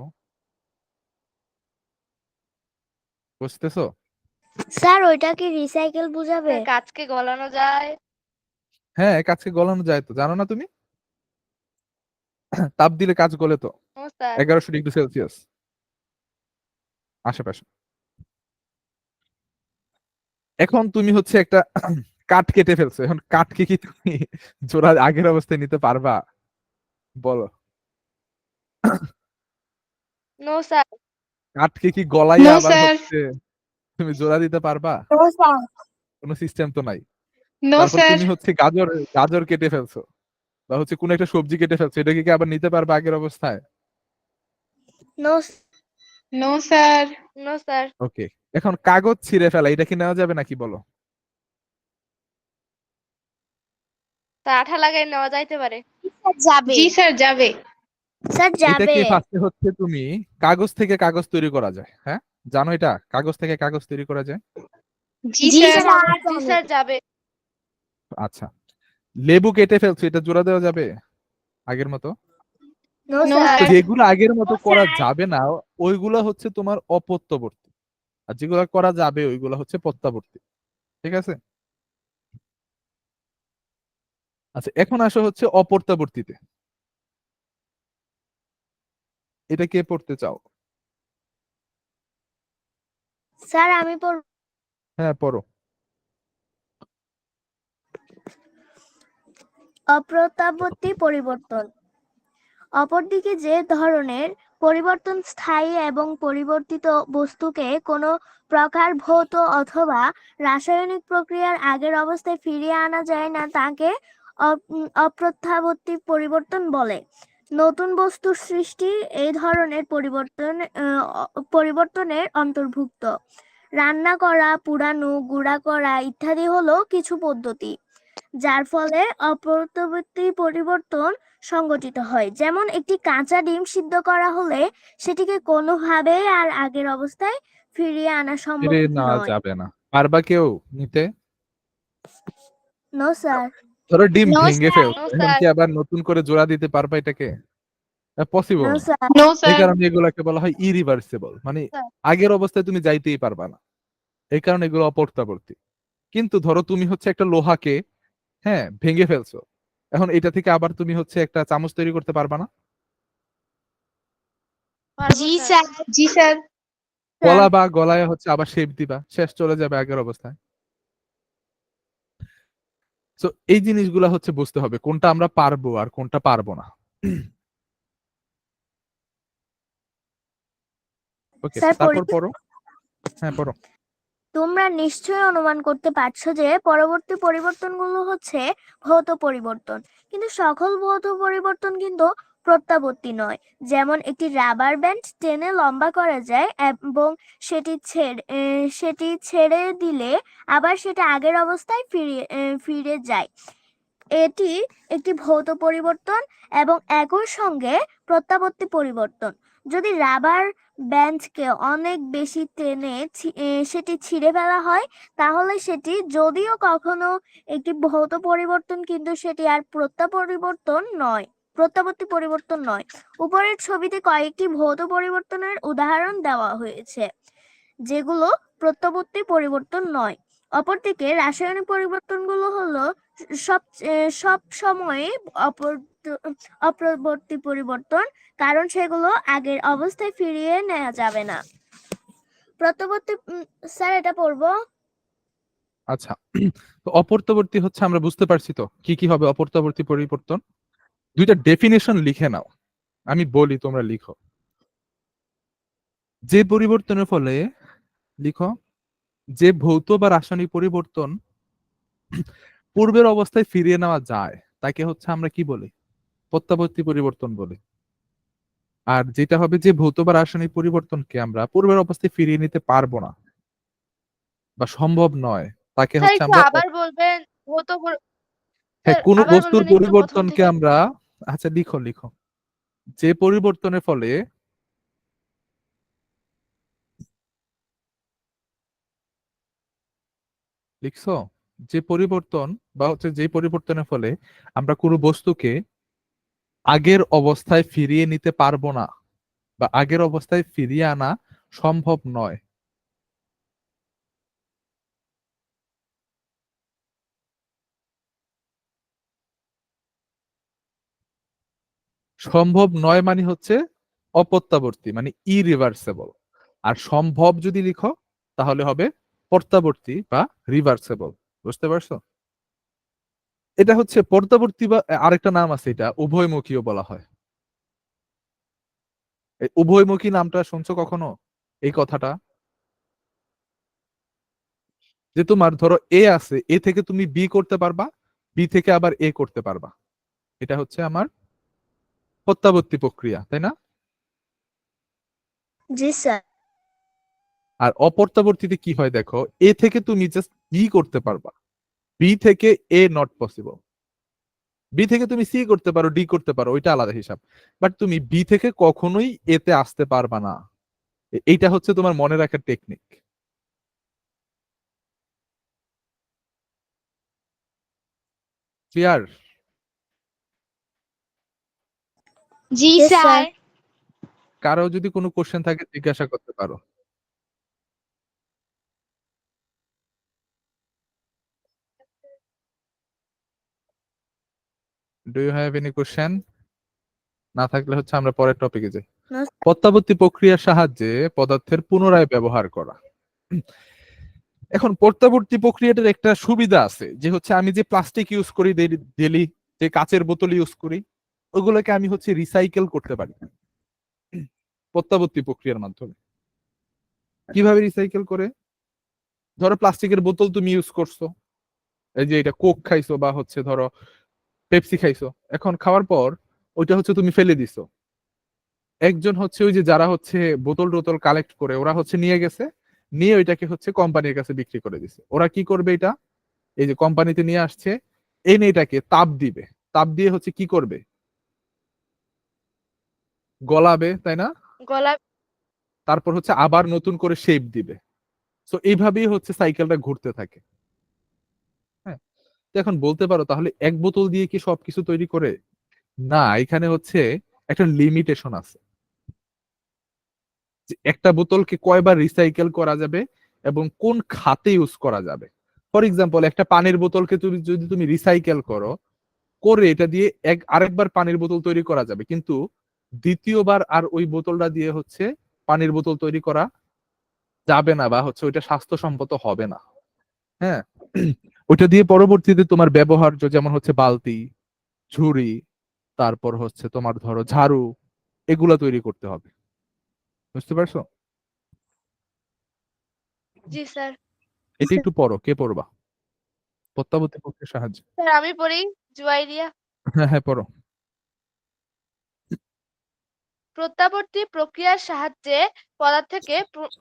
বুঝতেছো? স্যার ওইটা কি রিসাইকেল বুঝাবে? স্যার কাচকে গলানো যায়। হ্যাঁ, কাজকে গলানো যায় তো, জানো না তুমি? তাপ দিলে কাজ গলে তো, ও স্যার। 1100 ডিগ্রি সেলসিয়াস আশেপাশে। এখন তুমি হচ্ছে একটা কাঠ কেটে ফেলছো, এখন কাঠকে কি তুমি জোড়া আগের অবস্থায় নিতে পারবা? বলো। No sir. কাঠকে কি গলাইয়া নো আবার স্যার। হচ্ছে তুমি জোড়া দিতে পারবা? No sir. কোনো সিস্টেম তো নাই। নো তারপর স্যার। তুমি হচ্ছে গাজর গাজর কেটে ফেলছো, বা হচ্ছে কোন একটা সবজি কেটে ফেলছো, এটাকে কি আবার নিতে পারবা আগের অবস্থায়? No no sir. No sir. Okay, এখন কাগজ ছিঁড়ে ফেলা, এটা কি নেওয়া যাবে নাকি বলো? স্যার আঠা লাগাই নেওয়া যাইতে পারে। যাবে। জি স্যার যাবে। স্যার যাবে। এটাকে ফার্স্টে হচ্ছে তুমি কাগজ থেকে কাগজ তৈরি করা যায়, হ্যাঁ জানো এটা কাগজ থেকে কাগজ তৈরি করা যায়। জি জি স্যার। স্যার। জি স্যার যাবে। আচ্ছা, লেবু কেটে ফেলছো, এটা জোড়া দেওয়া যাবে আগের মতো? No no sir. তো স্যার। যেগুলো আগের মতো করা যাবে না ওইগুলো হচ্ছে তোমার অপত্যবর্তী, আর যেগুলো করা যাবে ওইগুলো হচ্ছে প্রত্যাবর্তী। ঠিক আছে? আচ্ছা, এখন আসো হচ্ছে অপর্তাবর্তীতে। এটা কে পড়তে চাও? স্যার আমি পড়ব। হ্যাঁ, পড়ো। অপ্রত্যাবর্তী পরিবর্তন। অপরদিকে যে ধরনের পরিবর্তন স্থায়ী এবং পরিবর্তিত বস্তুকে কোনো প্রকার ভৌত অথবা রাসায়নিক প্রক্রিয়ার আগের অবস্থায় ফিরিয়ে আনা যায় না তাকে অপ্রত্যাবর্তী পরিবর্তন বলে। নতুন বস্তুর সৃষ্টি এই ধরনের পরিবর্তনের অন্তর্ভুক্ত। রান্না করা, পুড়ানো, গুঁড়া করা ইত্যাদি হলো কিছু পদ্ধতি যার ফলে অপ্রত্যাবর্তী পরিবর্তন সংঘটিত হয়। যেমন একটি কাঁচা ডিম সিদ্ধ করা হলে সেটিকে কোনোভাবে আর আগের অবস্থায় ফিরিয়ে আনা সম্ভব ফিরে নেওয়া নয়। যাবে না। পারবা কেউ নিতে? No sir. ধরো ডিম নো ভেঙে স্যার। ফেলছো, নো এখন স্যার। কি আবার নতুন করে জোড়া দিতে পারবা এটাকে? পসিবল নো না। স্যার। নো এই স্যার। কারণে এগুলোকে বলা হয় ইরিভার্সিবল, মানে স্যার। আগের অবস্থায় তুমি যাইতেই পারবা না, এই কারণে এগুলো অপর্তাবর্তী। কিন্তু ধরো তুমি হচ্ছে একটা লোহাকে, হ্যাঁ, ভেঙে ফেলছো, এখন এটা থেকে আবার তুমি হচ্ছে একটা চামচ তৈরি করতে পারবা না? পারবো জি স্যার। স্যার। জি স্যার। কলা বা গলায় হচ্ছে আবার শেপ দিবা, শেষ চলে যাবে আগের অবস্থায়। তো এই জিনিসগুলা হচ্ছে বুঝতে হবে কোনটা আমরা পারবো আর কোনটা পারবো না। ওকে, স্যার তারপর পড়ো। হ্যাঁ, পড়ো। তোমরা নিশ্চয়ই অনুমান করতে পারছো যে পরবর্তী পরিবর্তনগুলো হচ্ছে ভৌত পরিবর্তন, কিন্তু সকল ভৌত পরিবর্তন কিন্তু প্রত্যাবর্তী নয়। যেমন একটি রাবার ব্যান্ড টেনে লম্বা করা যায় এবং সেটি ছেড়ে দিলে আবার সেটা আগের অবস্থায় ফিরে যায়। এটি একটি ভৌত পরিবর্তন এবং একই সঙ্গে প্রত্যাবর্তী পরিবর্তন। যদি রাবার ব্যান্ডকে অনেক বেশি টেনে সেটি ছিঁড়ে ফেলা হয়, তাহলে সেটি যদিও কখনো একটি ভৌত পরিবর্তন, কিন্তু সেটি আর প্রত্যাবর্তী পরিবর্তন নয়। উপরের ছবিতে কয়েকটি ভৌত পরিবর্তনের উদাহরণ দেওয়া হয়েছে যেগুলো প্রত্যাবর্তী পরিবর্তন নয়। অপরদিকে রাসায়নিক পরিবর্তনগুলো হলো সব সময় অপরবর্তী পরিবর্তন, কারণ সেগুলো আগের অবস্থায় ফিরিয়ে নেওয়া যাবে না। প্রত্যাবর্তী স্যার এটা পড়বো। আচ্ছা, তো অপরবর্তী হচ্ছে আমরা বুঝতে পারছি তো কি কি হবে অপরবর্তী পরিবর্তন। দুইটা ডেফিনেশন লিখে নাও, আমি বলি তোমরা লিখো। যে পরিবর্তনের ফলে, লিখো, যে ভৌত বা রাসায়নিক পরিবর্তন পূর্বের অবস্থায় ফিরিয়ে নেওয়া যায় তাকে হচ্ছে আমরা কি বলি? প্রত্যাবর্তী পরিবর্তন বলি। আর যেটা হবে যে ভৌত বা রাসায়নিক পরিবর্তনকে আমরা পূর্বের অবস্থায় ফিরিয়ে নিতে পারবো না বা সম্ভব নয়, তাকে স্যার হচ্ছে একটু আমরা আবার বলবেন? ভৌত হ্যাঁ, স্যার কোন আবার বস্তুর বলবেন একটু প্রথম পরিবর্তনকে থেকে? আমরা, আচ্ছা লিখো লিখো, যে পরিবর্তনের ফলে লিখছো, যে পরিবর্তন বা হচ্ছে যে পরিবর্তনের ফলে আমরা কোনো বস্তুকে আগের অবস্থায় ফিরিয়ে নিতে পারবো না বা আগের অবস্থায় ফিরিয়ে আনা সম্ভব নয়। সম্ভব নয় মানে হচ্ছে অপ্রত্যাবর্তী, মানে ইরিভার্সেবল। আর সম্ভব যদি লিখো তাহলে হবে প্রত্যাবর্তী বা রিভার্সেবল। বুঝতে পারছো? এটা হচ্ছে প্রত্যাবর্তী বা আরেকটা নাম আছে, এটা উভয়মুখীও বলা হয়। এই উভয়মুখী নামটা শুনছো কখনো, এই কথাটা? যে তোমার ধরো এ আছে, এ থেকে তুমি বি করতে পারবা, বি থেকে আবার এ করতে পারবা, এটা হচ্ছে আমার প্রত্যাবর্তী প্রক্রিয়া, তাই না? জি স্যার। আর অপ্রত্যাবর্তীতে কি হয় দেখো, এ থেকে তুমি জাস্ট বি করতে পারবা, বি থেকে এ নট পসিবল। বি থেকে তুমি সি করতে পারো, ডি করতে পারো, ওইটা আলাদা হিসাব। বাট তুমি বি থেকে কখনোই এতে আসতে পারবা না। এইটা হচ্ছে তোমার মনে রাখার টেকনিক। ক্লিয়ার? জি Yes, স্যার। sir. কারো যদি কোনো কোশ্চেন থাকে জিজ্ঞাসা করতে পারো। Do you have any question? না থাকলে হচ্ছে আমরা পরের টপিকে যাই। No, প্রত্যাবর্তী প্রক্রিয়ার সাহায্যে পদার্থের পুনরায় ব্যবহার করা। এখন প্রত্যাবর্তী প্রক্রিয়াটার একটা সুবিধা আছে, যে হচ্ছে আমি যে প্লাস্টিক ইউজ করি ডেলি, যে কাচের বোতল ইউজ করি, ওগুলোকে আমি হচ্ছে রিসাইকেল করতে পারি প্রত্যাবর্তী প্রক্রিয়ার মাধ্যমে। কিভাবে রিসাইকেল করে? ধরো প্লাস্টিকের বোতল তুমি ইউজ করছো, এই যে এটা কোক খাইছো বা হচ্ছে ধরো পেপসি খাইছো, এখন খাওয়ার পর ওইটা হচ্ছে তুমি ফেলে দিছো। একজন হচ্ছে ওই যে যারা হচ্ছে বোতল টোতল কালেক্ট করে, ওরা হচ্ছে নিয়ে গেছে, নিয়ে ওইটাকে হচ্ছে কোম্পানির কাছে বিক্রি করে দিছে। ওরা কি করবে, এটা এই যে কোম্পানিতে নিয়ে আসছে, এনে এটাকে তাপ দিবে, তাপ দিয়ে হচ্ছে কি করবে, গলাবে, তাই না? গলা তারপর হচ্ছে আবার নতুন করে শেপ দিবে। তো এইভাবেই হচ্ছে সাইকেলটা ঘুরতে থাকে। হ্যাঁ, তো এখন বলতে পারো তাহলে এক বোতল দিয়ে কি সবকিছু তৈরি করে? না, এখানে হচ্ছে একটা লিমিটেশন আছে, যে একটা বোতলকে কয়বার রিসাইকেল করা যাবে এবং কোন খাতে ইউজ করা যাবে। ফর এক্সাম্পল, একটা পানির বোতলকে তুমি যদি তুমি রিসাইকেল করো, করে এটা দিয়ে আরেকবার পানির বোতল তৈরি করা যাবে, কিন্তু দ্বিতীয়বার আর ওই বোতলটা দিয়ে হচ্ছে পানির বোতল তৈরি করা যাবে না, বা হচ্ছে ওইটা স্বাস্থ্যসম্মত হবে না। হ্যাঁ, ওইটা দিয়ে পরবর্তীতে তোমার ব্যবহার্য, যেমন হচ্ছে বালতি, ঝুড়ি, তারপর হচ্ছে তোমার ধরো ঝাড়ু, এগুলা তৈরি করতে হবে। বুঝতে পারছো? জি স্যার। এটা একটু পড়ো, কে পড়বা? প্রত্যাবর্তী প্রক্রিয়ার সাহায্যে। স্যার আমি পড়ি, জুয়াইরিয়া। হ্যাঁ হ্যাঁ, পড়ো। প্রত্যাবর্তী প্রক্রিয়ার সাহায্যে পদার্থকে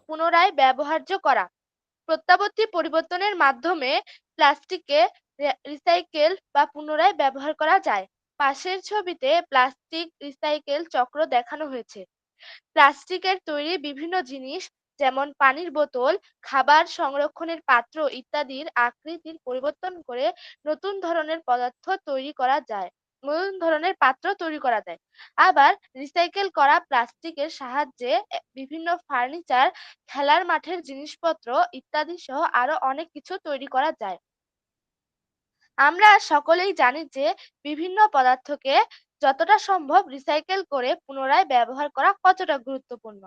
পুনরায় ব্যবহার্য করা। প্রত্যাবর্তী পরিবর্তনের মাধ্যমে প্লাস্টিককে রিসাইকেল বা পুনরায় ব্যবহার করা যায়। পাশের ছবিতে প্লাস্টিক রিসাইকেল চক্র দেখানো হয়েছে। প্লাস্টিকের তৈরি বিভিন্ন জিনিস যেমন পানির বোতল, খাবার সংরক্ষণের পাত্র ইত্যাদির আকৃতির পরিবর্তন করে নতুন ধরনের পদার্থ তৈরি করা যায়, নতুন ধরনের পাত্র তৈরি করা যায়। আবার রিসাইকেল করা প্লাস্টিকের সাহায্যে বিভিন্ন ফার্নিচার, খেলার মাঠের জিনিসপত্র ইত্যাদি সহ আরো অনেক কিছু তৈরি করা যায়। আমরা সকলেই জানি যে বিভিন্ন পদার্থকে যতটা সম্ভব রিসাইকেল করে পুনরায় ব্যবহার করা কতটা গুরুত্বপূর্ণ,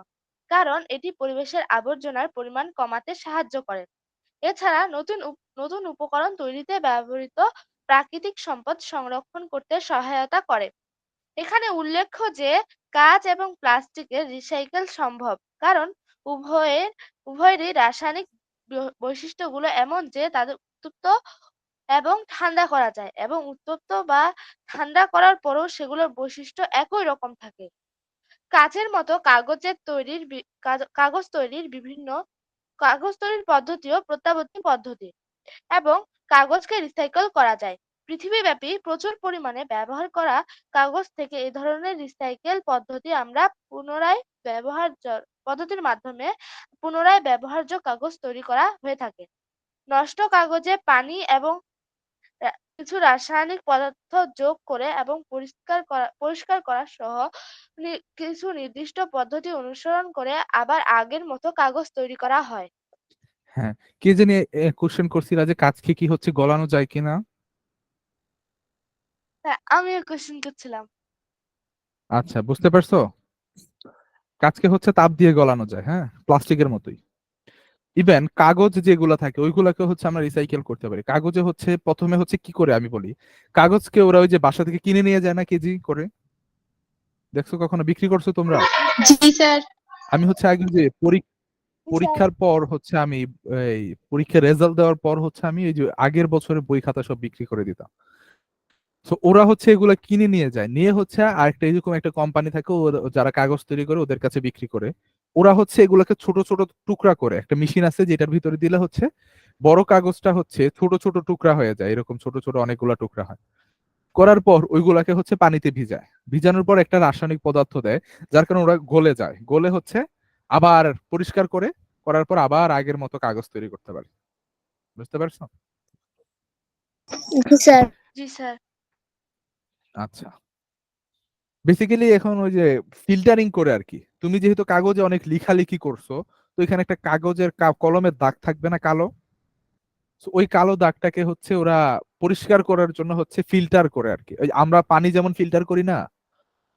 কারণ এটি পরিবেশের আবর্জনার পরিমাণ কমাতে সাহায্য করে। এছাড়া নতুন উপকরণ তৈরিতে ব্যবহৃত প্রাকৃতিক সম্পদ সংরক্ষণ করতে সহায়তা করে। এখানে উল্লেখ্য যে কাঁচ এবং প্লাস্টিকের রিসাইকেল সম্ভব, কারণ উভয়েরই রাসায়নিক বৈশিষ্ট্যগুলো এমন যে তাদের উত্তপ্ত এবং ঠান্ডা করা যায়, এবং উত্তপ্ত বা ঠান্ডা করার পরেও সেগুলোর বৈশিষ্ট্য একই রকম থাকে। কাঁচের মতো কাগজ তৈরির পদ্ধতিও প্রত্যাবর্তী পদ্ধতি, এবং কাগজকে রিসাইকেল করা যায়। পৃথিবীব্যাপী প্রচুর পরিমাণে ব্যবহার করা কাগজ থেকে এই ধরনের রিসাইকেল পদ্ধতির মাধ্যমে পুনরায় ব্যবহার্য কাগজ তৈরি করা হয়ে থাকে। নষ্ট কাগজে পানি এবং কিছু রাসায়নিক পদার্থ যোগ করে এবং পরিষ্কার করা সহ কিছু নির্দিষ্ট পদ্ধতি অনুসরণ করে আবার আগের মতো কাগজ তৈরি করা হয়। হ্যাঁ, কে জানি কোশ্চেন করছিল যে কাঁচকে কি হচ্ছে গলানো যায় কিনা? হ্যাঁ, আমিও কোশ্চেন করছিলাম। আচ্ছা, বুঝতে পারছো? কাঁচকে হচ্ছে তাপ দিয়ে গলানো যায়, হ্যাঁ, প্লাস্টিকের মতোই। ইভেন কাগজ যেগুলা থাকে ওইগুলাকে হচ্ছে আমরা রিসাইকেল করতে পারি। কাগজে হচ্ছে প্রথমে হচ্ছে কি করে আমি বলি, কাগজকে ওরা ওই যে বাসা থেকে কিনে নিয়ে যায় না কেজি করে, দেখছো কখনো বিক্রি করছো তোমরা? জি স্যার। আমি হচ্ছে আগে যে পরীক্ষার পর হচ্ছে আমি এই পরীক্ষার রেজাল্ট দেওয়ার পর হচ্ছে আমি এই যে আগের বছরের বই খাতা সব বিক্রি করে দিতাম। তো ওরা হচ্ছে এগুলা কিনে নিয়ে যায়, নিয়ে হচ্ছে আরেকটা এরকম একটা কোম্পানি থাকে যারা কাগজ তৈরি করে ওদের কাছে বিক্রি করে। ওরা হচ্ছে এগুলাকে ছোট ছোট টুকরা করে, একটা মেশিন আছে যেটার ভিতরে দিলে হচ্ছে বড় কাগজটা হচ্ছে ছোট ছোট টুকরা হয়ে যায়, এরকম ছোট ছোট অনেকগুলা টুকরা হয়। করার পর ওইগুলাকে হচ্ছে পানিতে ভিজায়, ভিজানোর পর একটা রাসায়নিক পদার্থ দেয়, যার কারণে ওরা গলে যায়, গলে হচ্ছে আবার পরিষ্কার করার পর আবার আগের মতো কাগজ তৈরি করতে পারে। বুঝতে পারছো? স্যার। জি স্যার। আচ্ছা, বেসিক্যালি এখন ওই যে ফিল্টারিং করে আর কি। তুমি যেহেতু কাগজে অনেক লিখালিখি করছো, তো এখানে একটা কাগজের কলমের দাগ থাকবে না কালো, তো ওই কালো দাগটাকে হচ্ছে ওরা পরিষ্কার করার জন্য হচ্ছে ফিল্টার করে আর কি। ওই আমরা পানি যেমন ফিল্টার করি না,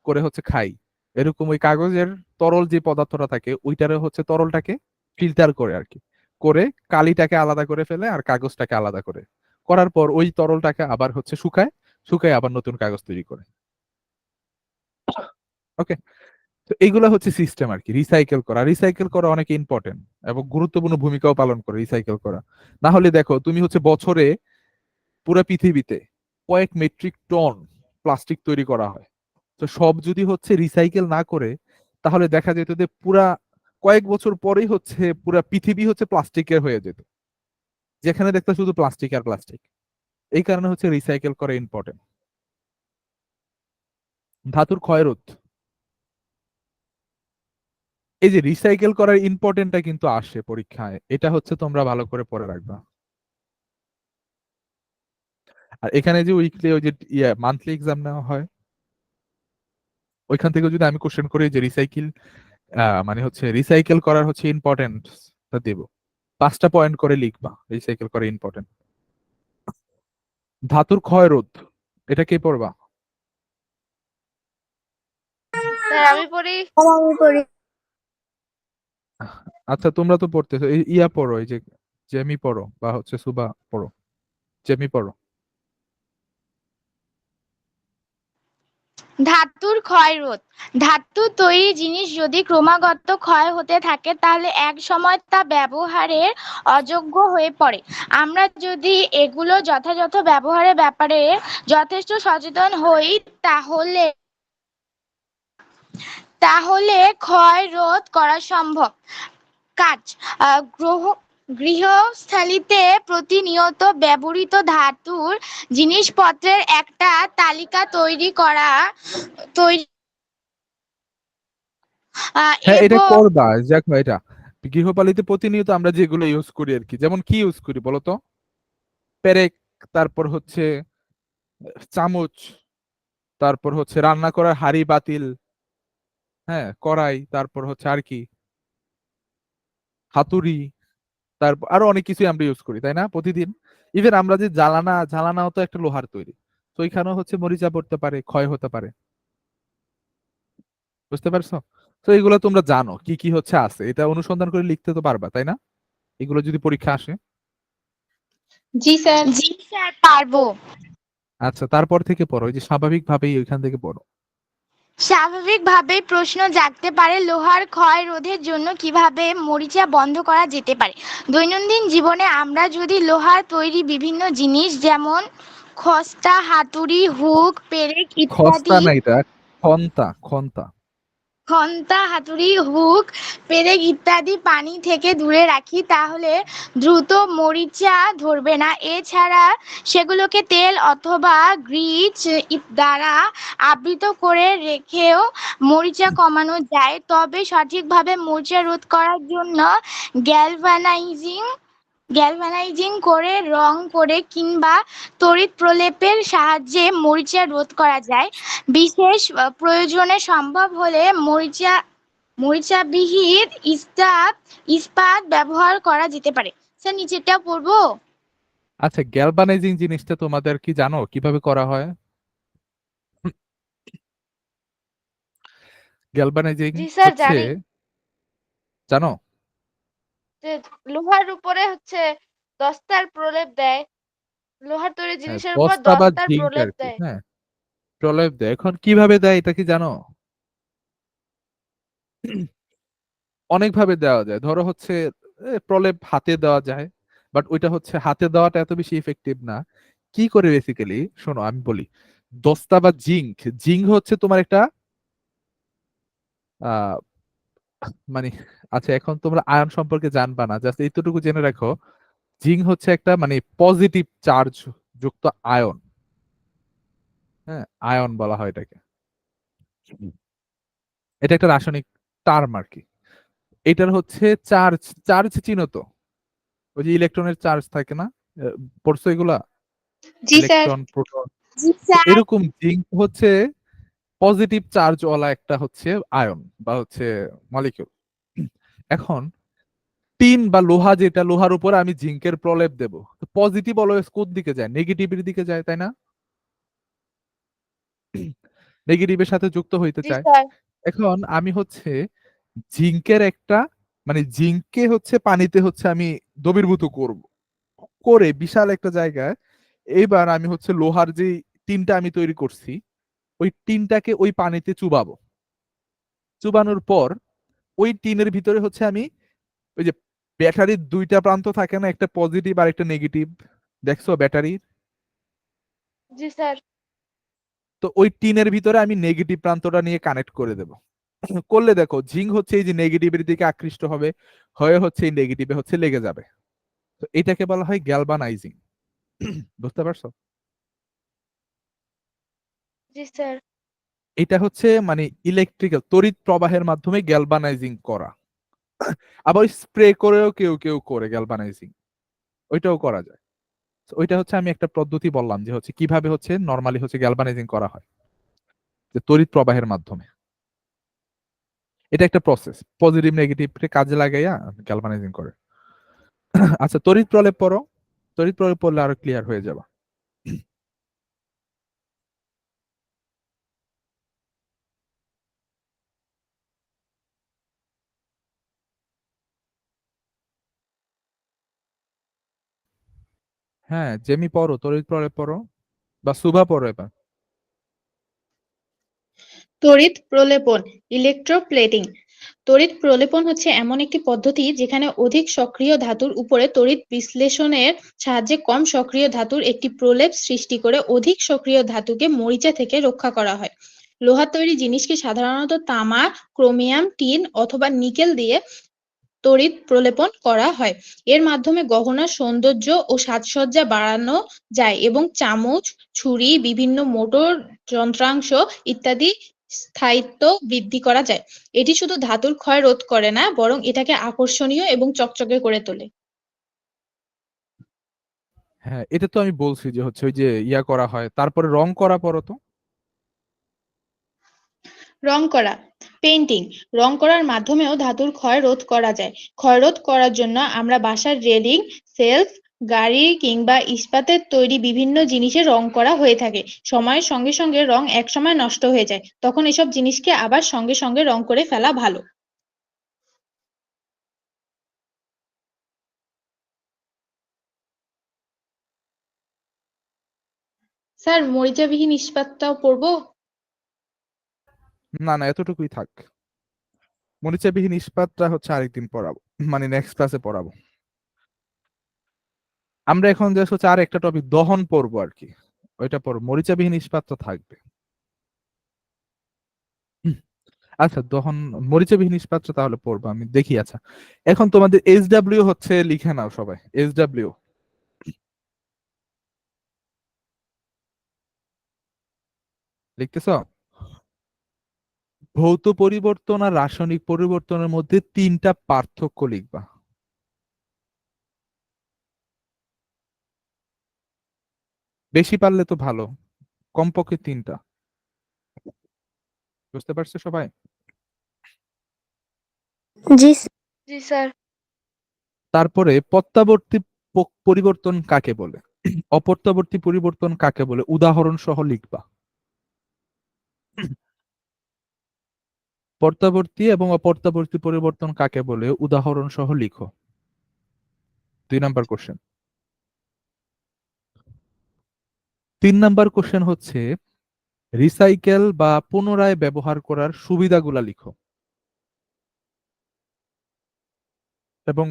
করে হচ্ছে খাই, এরকম ওই কাগজের তরল যে পদার্থটা থাকে ওইটারে হচ্ছে তরলটাকে ফিল্টার করে আর কি, করে কালিটাকে আলাদা করে ফেলে আর কাগজটাকে আলাদা করে, করার পর ওই তরলটাকে আবার হচ্ছে শুকায় আবার নতুন কাগজ তৈরি করে। ওকে, তো এইগুলা হচ্ছে সিস্টেম আর কি। রিসাইকেল করা অনেক ইম্পর্টেন্ট এবং গুরুত্বপূর্ণ ভূমিকাও পালন করে রিসাইকেল করা। না হলে দেখো তুমি হচ্ছে বছরে পুরো পৃথিবীতে কয়েক মেট্রিক টন প্লাস্টিক তৈরি করা হয়। তো সব যদি হচ্ছে রিসাইকেল না করে, তাহলে দেখা যেত যে পুরা কয়েক বছর পরেই হচ্ছে পুরা পৃথিবী হচ্ছে প্লাস্টিকের হয়ে যেত, যেখানে দেখতে শুধু প্লাস্টিক আর প্লাস্টিক। এই কারণে হচ্ছে রিসাইকেল করা ইম্পর্টেন্ট। ধাতুর ক্ষয়রোধ, এই যে রিসাইকেল করার ইম্পর্টেন্টটা কিন্তু আসে পরীক্ষায়, এটা হচ্ছে তোমরা ভালো করে পড়ে রাখবা। আর এখানে যে উইকলি ওই যে মান্থলি এক্সাম নেওয়া হয়, ওইখান থেকে যদি আমি কোশ্চেন করি যে মানে হচ্ছে রিসাইকেল করার হচ্ছে ইম্পর্টেন্টটা দেব, 5টা পয়েন্ট করে লিখবা রিসাইকেল করা ইম্পর্টেন্ট। ধাতুর ক্ষয়রোধ, এটা কে পড়বা? স্যার আমি পড়ি। আমি করি। আচ্ছা, তোমরা তো পড়তেছো, ইয়া পড়ো, এই যে জেমি পড়ো বা হচ্ছে সুবা পড়ো। জেমি পড়ো। ধাতুর ক্ষয়রোধ। ধাতু তৈরি জিনিস যদি ক্রমাগত ক্ষয় হতে থাকে তাহলে এক সময় তা ব্যবহারের অযোগ্য হয়ে পড়ে। আমরা যদি এগুলো যথাযথ ব্যবহারের ব্যাপারে যথেষ্ট সচেতন হই তাহলে ক্ষয় রোধ করা সম্ভব। কাজ গ্রহ গৃহস্থালিতে প্রতিনিয়ত ব্যবহৃত ধাতুর জিনিসপত্রের একটা তালিকা তৈরি হ্যাঁ, এটা এবং করবা। দেখো, এটা গৃহপালিত প্রতিনিয়ত আমরা যেগুলো ইউজ করি আর কি, যেমন কি ইউজ করি বলো তো? পেরেক, তারপর হচ্ছে চামচ, তারপর হচ্ছে রান্না করার হাঁড়ি পাতিল, হ্যাঁ, কড়াই, তারপর হচ্ছে আর কি, হাতুড়ি, তারপর আরো অনেক কিছুই আমরা ইউজ করি, তাই না, প্রতিদিন। ইভেন আমরা যে জ্বালানাও তো একটা লোহার তৈরি। তো ওইখানেও হচ্ছে মরিচা পড়তে পারে, ক্ষয় হতে পারে। বুঝতে পারছো? তো এগুলো তোমরা জানো কি কি হচ্ছে আছে, এটা অনুসন্ধান করে লিখতে তো পারবা, তাই না? এগুলো যদি পরীক্ষা আসে। জি স্যার। জি স্যার, পারবো। আচ্ছা, তারপর থেকে পড়ো, ওই যে স্বাভাবিকভাবেই ওইখান থেকে পড়ো। স্বাভাবিকভাবেই প্রশ্ন জাগতে পারে, লোহার ক্ষয় রোধের জন্য কিভাবে মরিচা বন্ধ করা যেতে পারে। দৈনন্দিন জীবনে আমরা যদি লোহার তৈরি বিভিন্ন জিনিস যেমন খস্তা, হাতুড়ি, হুক, পেরেক খস্তা ইত্যাদি না, এটা খন্তা, খন্তা। খন্তা, হাতুড়ি, হুক, পেরেক ইত্যাদি পানি থেকে দূরে রাখি, তাহলে দ্রুত মরিচা ধরবে না। এছাড়া সেগুলোকে তেল অথবা গ্রিজ দ্বারা আবৃত করে রেখেও মরিচা কমানো যায়। তবে সঠিকভাবে মরিচা রোধ করার জন্য গ্যালভানাইজিং গ্যালভানাইজিং করে, রং করে কিংবা তড়িৎ প্রলেপের সাহায্যে মরিচা রোধ করা যায়। বিশেষ প্রয়োজনে সম্ভব হলে মরিচাবিহীন ইস্পাত ব্যবহার করা যেতে পারে। স্যার, নিচেরটা পড়বো? আচ্ছা, গ্যালভানাইজিং জিনিসটা তোমাদের কি জানো কিভাবে করা হয়? গ্যালভানাইজিং জি স্যার, হচ্ছে, জানি জানো? যে লোহার উপরে হচ্ছে দস্তার প্রলেপ দেয়, লোহার তৈরি হ্যাঁ, জিনিসের উপর দস্তা বা দস্তার জিঙ্ক প্রলেপ আর কি, দেয়। হ্যাঁ, প্রলেপ দেয়। এখন কিভাবে দেয় এটা কি জানো? অনেকভাবে দেওয়া যায়। ধরো হচ্ছে প্রলেপ হাতে দেওয়া যায়, বাট ওইটা হচ্ছে হাতে দেওয়াটা এত বেশি ইফেক্টিভ না। কি করে বেসিক্যালি শোনো, আমি বলি। দস্তা বা জিঙ্ক, জিঙ্ক হচ্ছে তোমার একটা আহ মানে, আচ্ছা, এখন তোমরা আয়ন সম্পর্কে জানবা না, জাস্ট এইটুকু জেনে রাখো। জিঙ্ক হচ্ছে একটা মানে পজিটিভ চার্জ যুক্ত আয়ন। হ্যাঁ, আয়ন বলা হয় এটাকে। এটা একটা রাসায়নিক টার্ম আর কি। এটার হচ্ছে চার্জ, চার্জ চিনো তো? ওই যে ইলেকট্রনের চার্জ থাকে না? পড়ছো এগুলা? জি স্যার। Electron, proton. জি তো স্যার। এরকম জিঙ্ক হচ্ছে পজিটিভ চার্জ ওয়ালা একটা হচ্ছে আয়ন বা হচ্ছে মলিকিউল। এখন টিন বা লোহা, যেটা লোহার উপর আমি জিঙ্কের প্রলেপ দেব, তো পজিটিভ অলওয়েজ কোন দিকে যায়? নেগেটিভের দিকে যায়, তাই না? নেগেটিভের সাথে যুক্ত হইতে জি চায়। স্যার। এখন আমি হচ্ছে জিঙ্কের একটা মানে জিঙ্ককে হচ্ছে পানিতে হচ্ছে আমি দ্রবীভূত করব, করে বিশাল একটা জায়গায় এইবার আমি হচ্ছে লোহার যে টিনটা আমি তৈরি করছি, ওই টিনটাকে ওই পানিতে চুবাবো। চুবানোর পর ওই টিনের ভিতরে হচ্ছে আমি ওই যে ব্যাটারির দুইটা প্রান্ত থাকে না, একটা পজিটিভ আর একটা নেগেটিভ, দেখছো ব্যাটারির? জি স্যার। তো ওই টিনের ভিতরে আমি নেগেটিভ প্রান্তটা নিয়ে কানেক্ট করে দেব। করলে দেখো জিঙ্ক হচ্ছে এই যে নেগেটিভের দিকে আকৃষ্ট হবে, হয়ে হচ্ছে এই নেগেটিভে হচ্ছে লেগে যাবে। তো এটাকে বলা হয় গ্যালভানাইজিং। বুঝতে পারছো? জি স্যার। এটা হচ্ছে মানে ইলেকট্রিক্যাল তড়িৎ প্রবাহের মাধ্যমে গ্যালভানাইজিং করা। আবার স্প্রে করেও কেউ কেউ করে গ্যালভানাইজিং, ওইটাও করা যায়। তো ওইটা হচ্ছে আমি একটা পদ্ধতি বললাম যে হচ্ছে কিভাবে হচ্ছে নরমালি হচ্ছে গ্যালভানাইজিং করা হয়, যে তড়িৎ প্রবাহের মাধ্যমে। এটা একটা প্রসেস, পজিটিভ নেগেটিভ কাজে লাগাইয়া গ্যালভানাইজিং করে। আচ্ছা, তড়িৎ প্রলেপ পড়ো। তড়িৎ প্রলেপ পড়লে আরো ক্লিয়ার হয়ে যাবে। হ্যাঁ, জেমি পড়ো, তড়িৎ প্রলেপ পড়ো, বা সুভা পড়ো এবার। তড়িৎ প্রলেপন, ইলেকট্রোপ্লেটিং। তড়িৎ প্রলেপন হচ্ছে এমন একটি পদ্ধতি যেখানে অধিক সক্রিয় ধাতুর উপরে তড়িৎ বিশ্লেষণের সাহায্যে কম সক্রিয় ধাতুর একটি প্রলেপ সৃষ্টি করে অধিক সক্রিয় ধাতুকে মরিচা থেকে রক্ষা করা হয়। লোহার তৈরি জিনিসকে সাধারণত তামা, ক্রোমিয়াম, টিন অথবা নিকেল দিয়ে তড়িৎ প্রলেপন করা হয়। এর মাধ্যমে গহনার সৌন্দর্য ও সাজসজ্জা বাড়ানো যায় এবং চামচ, ছুরি, বিভিন্ন মোটর যন্ত্রাংশ ইত্যাদি স্থায়িত্ব বৃদ্ধি করা যায়। এটি শুধু ধাতুর ক্ষয় রোধ করে না, বরং এটাকে আকর্ষণীয় এবং চকচকে করে তোলে। হ্যাঁ, এটা তো আমি বলছি যে হচ্ছে ওই যে ইয়া করা হয়, তারপরে রং করা পড়ো তো। রং করা, পেইন্টিং। রং করার মাধ্যমেও ধাতুর ক্ষয় রোধ করা যায়। ক্ষয় রোধ করার জন্য আমরা বাসার রেলিং, সেলফ, গাড়ি কিংবা ইস্পাতের তৈরি বিভিন্ন জিনিসে রং করা হয়ে থাকে। সময়ের সঙ্গে সঙ্গে রং একসময় নষ্ট হয়ে যায়, তখন এসব জিনিসকে আবার সঙ্গে সঙ্গে রং করে ফেলা ভালো। স্যার, মরিচাবিহীন ইস্পাতটাও পড়বো? না না, এতটুকুই থাক। মরিচাবিহীন ইস্পাতটা হচ্ছে আরেকদিন পড়াবো, মানে নেক্সট ক্লাসে পড়াবো। আমরা এখন জাস্ট হচ্ছে আর একটা টপিক দহন পড়বো আর কি, ওইটা পড়বো। মরিচাবিহীন ইস্পাতটা থাকবে। হুম, আচ্ছা দহন, মরিচাবিহীন ইস্পাতটা তাহলে পড়বো আমি, দেখি। আচ্ছা, এখন তোমাদের SW হচ্ছে লিখে নাও সবাই, SW লিখতেছ? ভৌত পরিবর্তন আর রাসায়নিক পরিবর্তনের মধ্যে 3টা পার্থক্য লিখবা। বেশি পারলে তো ভালো, কমপক্ষে 3টা। বুঝতে পারছো সবাই? জি জি স্যার। তারপরে প্রত্যাবর্তী পরিবর্তন কাকে বলে, অপ্রত্যাবর্তী পরিবর্তন কাকে বলে, উদাহরণ সহ লিখবা। প্রত্যাবর্তী এবং অপ্রত্যাবর্তী পরিবর্তন কাকে বলে উদাহরণ সহ লিখো। 2 নাম্বার কোশ্চেন। 3 নাম্বার কোশ্চেন হচ্ছে রিসাইকেল বা পুনরায় ব্যবহার করার সুবিধাগুলা লিখো, এবং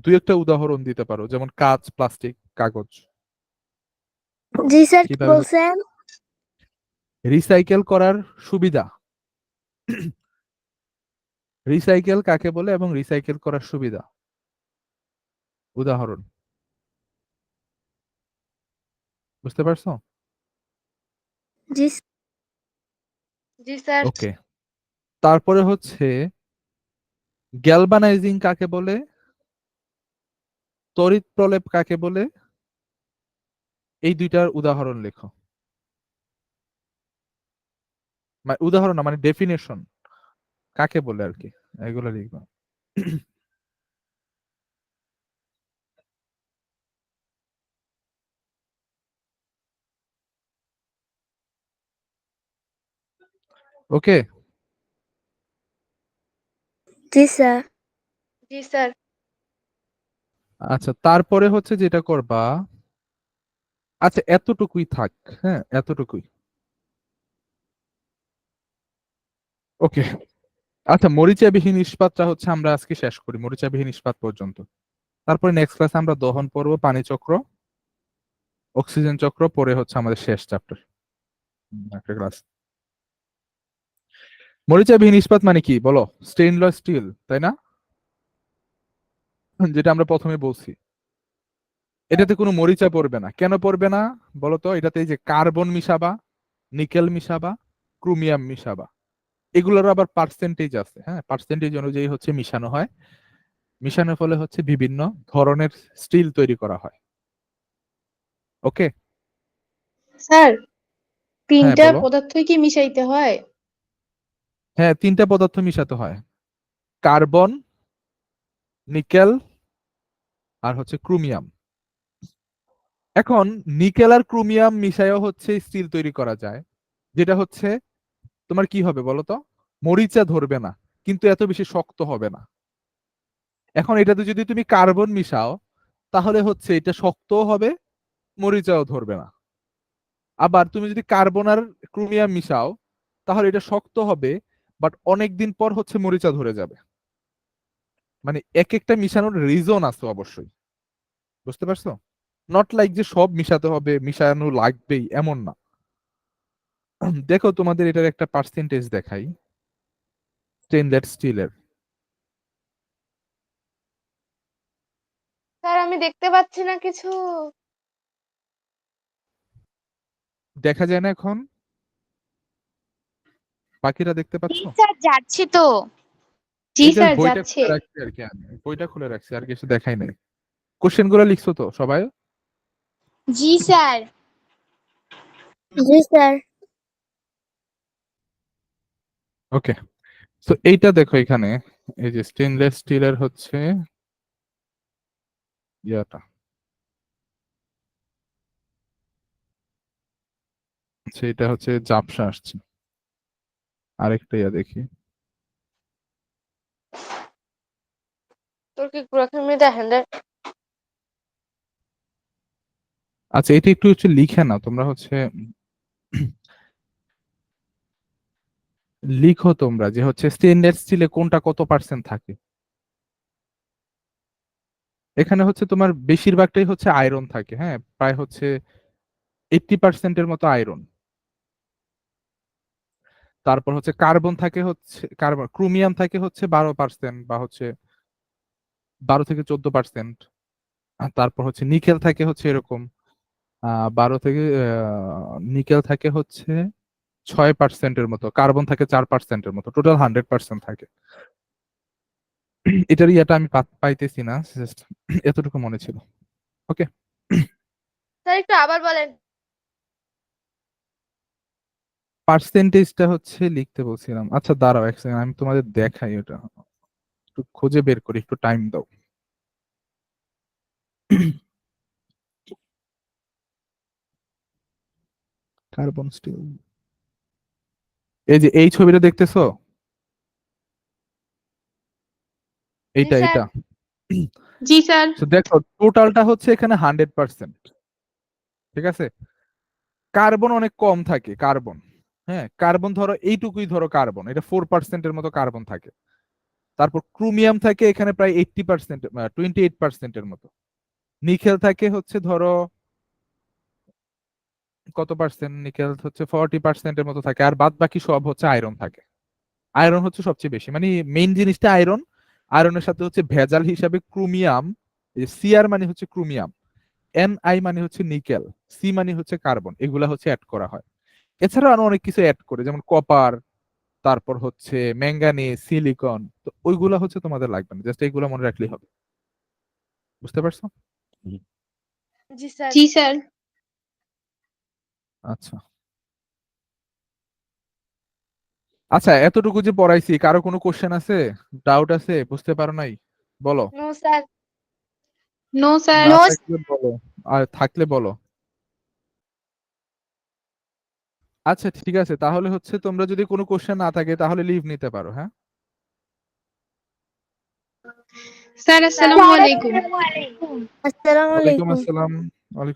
দুই একটা উদাহরণ দিতে পারো, যেমন কাঁচ, প্লাস্টিক, কাগজ। জি স্যার, কি কিভাবে বলছেন? রিসাইকেল করার সুবিধা, রিসাইকেল কাকে বলে এবং রিসাইকেল করার সুবিধা, উদাহরণ। বুঝতে পারছো? জি জি স্যার। ওকে। তারপরে হচ্ছে গ্যালভানাইজিং কাকে বলে, তড়িৎ প্রলেপ কাকে বলে, এই দুইটার উদাহরণ লেখো। উদাহরণ না, মানে ডেফিনেশন কাকে বলে আর কি, এগুলো লিখবা। ওকে। জি স্যার। জি স্যার। আচ্ছা, তারপরে হচ্ছে যেটা করবা, আচ্ছা এতটুকুই থাক, হ্যাঁ এতটুকুই। ওকে। আচ্ছা, মরিচাবিহীন ইস্পাতটা হচ্ছে আমরা আজকে শেষ করি, মরিচাবিহীন ইস্পাত পর্যন্ত। তারপরে নেক্সট ক্লাসে আমরা দহন পর্ব, পানি চক্র, অক্সিজেন চক্র পরে হচ্ছে আমাদের শেষ চ্যাপ্টার একটা ক্লাস। মরিচাবিহীন ইস্পাত মানে কি বলো? স্টেইনলেস স্টিল, তাই না? যেটা আমরা প্রথমে বলছি, এটাতে কোনো মরিচা পড়বে না। কেন পড়বে না বলো তো? এটাতে এই যে কার্বন মিশাবা, নিকেল মিশাবা, ক্রোমিয়াম মিশাবা, এগুলোর আবার পার্সেন্টেজ আছে। হ্যাঁ, পার্সেন্টেজ অনুযায়ী হচ্ছে মিশানো হয়। মিশানোর ফলে হচ্ছে বিভিন্ন ধরনের স্টিল তৈরি করা হয়। ওকে। স্যার, হ্যাঁ 3টা বলো। পদার্থই কি মিশাইতে হয়? হ্যাঁ, 3টা পদার্থ মিশাতে হয়, কার্বন, নিকেল আর হচ্ছে ক্রোমিয়াম। এখন নিকেল আর ক্রোমিয়াম মিশায়ও হচ্ছে স্টিল তৈরি করা যায়, যেটা হচ্ছে তোমার কি হবে বলো তো? মরিচা ধরবে না, কিন্তু এত বেশি শক্ত হবে না। এখন এটাতে যদি তুমি কার্বন মিশাও, তাহলে হচ্ছে এটা শক্তও হবে, মরিচাও ধরবে না। আবার তুমি যদি কার্বন আর ক্রোমিয়াম মিশাও, তাহলে এটা শক্ত হবে, বাট অনেকদিন পর হচ্ছে মরিচা ধরে যাবে। মানে এক একটা মিশানোর রিজন আছে অবশ্যই। বুঝতে পারছো? নট লাইক যে সব মিশাতে হবে, মিশানো লাগবেই এমন না। দেখো তোমাদের এটার একটা পার্সেন্টেজ দেখাই স্টেনলেস স্টিলের। আমি দেখতে পাচ্ছি না কিছু। দেখা যায় না এখন? বাকিরা দেখতে পাচ্ছ? স্যার যাচ্ছি তো। জি এই জাস্ট স্যার বইটা যাচ্ছে। খুলে রাখছি আর কি, আমি বইটা খুলে রাখছি, আর কিছু দেখাই নাই। কোশ্চেন গুলো লিখছো তো সবাই? জি স্যার। জি স্যার। ওকে, তো এইটা দেখো এখানে, এই যে স্টেনলেস স্টিলের হচ্ছে ইয়াটা, সেটা হচ্ছে ঝাপসা আসছে। আরেকটা ইয়া দেখি। তোর কি প্রথমে দেখেন রে? আচ্ছা, এটা একটু হচ্ছে লিখে না তোমরা, হচ্ছে লিখো তোমরা যে হচ্ছে স্টেনলেস স্টিলে কোনটা কত পার্সেন্ট থাকে। এখানে হচ্ছে তোমার বেশিরভাগটাই হচ্ছে আয়রন থাকে, হ্যাঁ, প্রায় হচ্ছে 80% মতো আয়রন। তারপর হচ্ছে কার্বন থাকে হচ্ছে, কার্বন ক্রোমিয়াম থাকে হচ্ছে 12% বা হচ্ছে 12 থেকে 14%। আর তারপর হচ্ছে নিকেল থাকে হচ্ছে এরকম 12 থেকে নিকেল থাকে হচ্ছে 6%-এর মতো, কার্বন থাকে 4%-এর মতো, টোটাল 100% থাকে। এটার ইয়াটা আমি পাইতেছি না, জাস্ট এতটুকু মনে ছিল। ওকে, স্যার একটু আবার বলেন। পার্সেন্টেজটা হচ্ছে লিখতে বলছিলাম। আচ্ছা দাঁড়াও এক সেকেন্ড, আমি তোমাদের দেখাই ওটা, একটু খুঁজে বের করি, একটু টাইম দাও। কার্বন স্টিল, এই যে এই ছবিটা দেখতেছো, জি এইটা স্যার। এইটা জি স্যার। তো দেখো টোটালটা হচ্ছে এখানে 100%, ঠিক আছে। কার্বন অনেক কম থাকে, কার্বন, হ্যাঁ, কার্বন ধরো এইটুকুই, ধরো কার্বন এটা 4%-এর মতো কার্বন থাকে। তারপর ক্রোমিয়াম থাকে এখানে প্রায় 80%, 28%-এর মতো। নিকেল থাকে হচ্ছে ধরো কত পার্সেন্ট, নিকেল হচ্ছে 40%-এর মতো থাকে, আর বাদ বাকি সব হচ্ছে আয়রন থাকে। আয়রন হচ্ছে সবচেয়ে বেশি, মানে মেইন জিনিসটা আয়রন। আয়রনের সাথে হচ্ছে ভেজাল হিসাবে ক্রোমিয়াম, সিআর মানে হচ্ছে ক্রোমিয়াম, এনআই মানে হচ্ছে নিকেল, সি মানে হচ্ছে কার্বন, এগুলা হচ্ছে অ্যাড করা হয়। এছাড়াও আরো অনেক কিছু অ্যাড করে, যেমন কপার, তারপর হচ্ছে ম্যাঙ্গানিজ, সিলিকন, তো ওইগুলা হচ্ছে তোমাদের লাগবে না, জাস্ট এইগুলা মনে রাখলেই হবে। বুঝতে পারছো? জি স্যার। জি স্যার। আচ্ছা আচ্ছা, এতটুকু যে পড়াইছি, কারো কোনো কোশ্চেন আছে, ডাউট আছে, বুঝতে পারো নাই? বলো। No sir. No sir. না নো। থাকলে বলো, আর থাকলে বলো। আচ্ছা ঠিক আছে, তাহলে হচ্ছে তোমরা যদি কোনো কোশ্চেন না থাকে তাহলে লিভ নিতে পারো, হ্যাঁ। স্যার স্যার আসসালামু আলাইকুম। আসসালামু ওয়ালাইকুম আলাইকুম। আসসালাম। ওয়ালাইকুম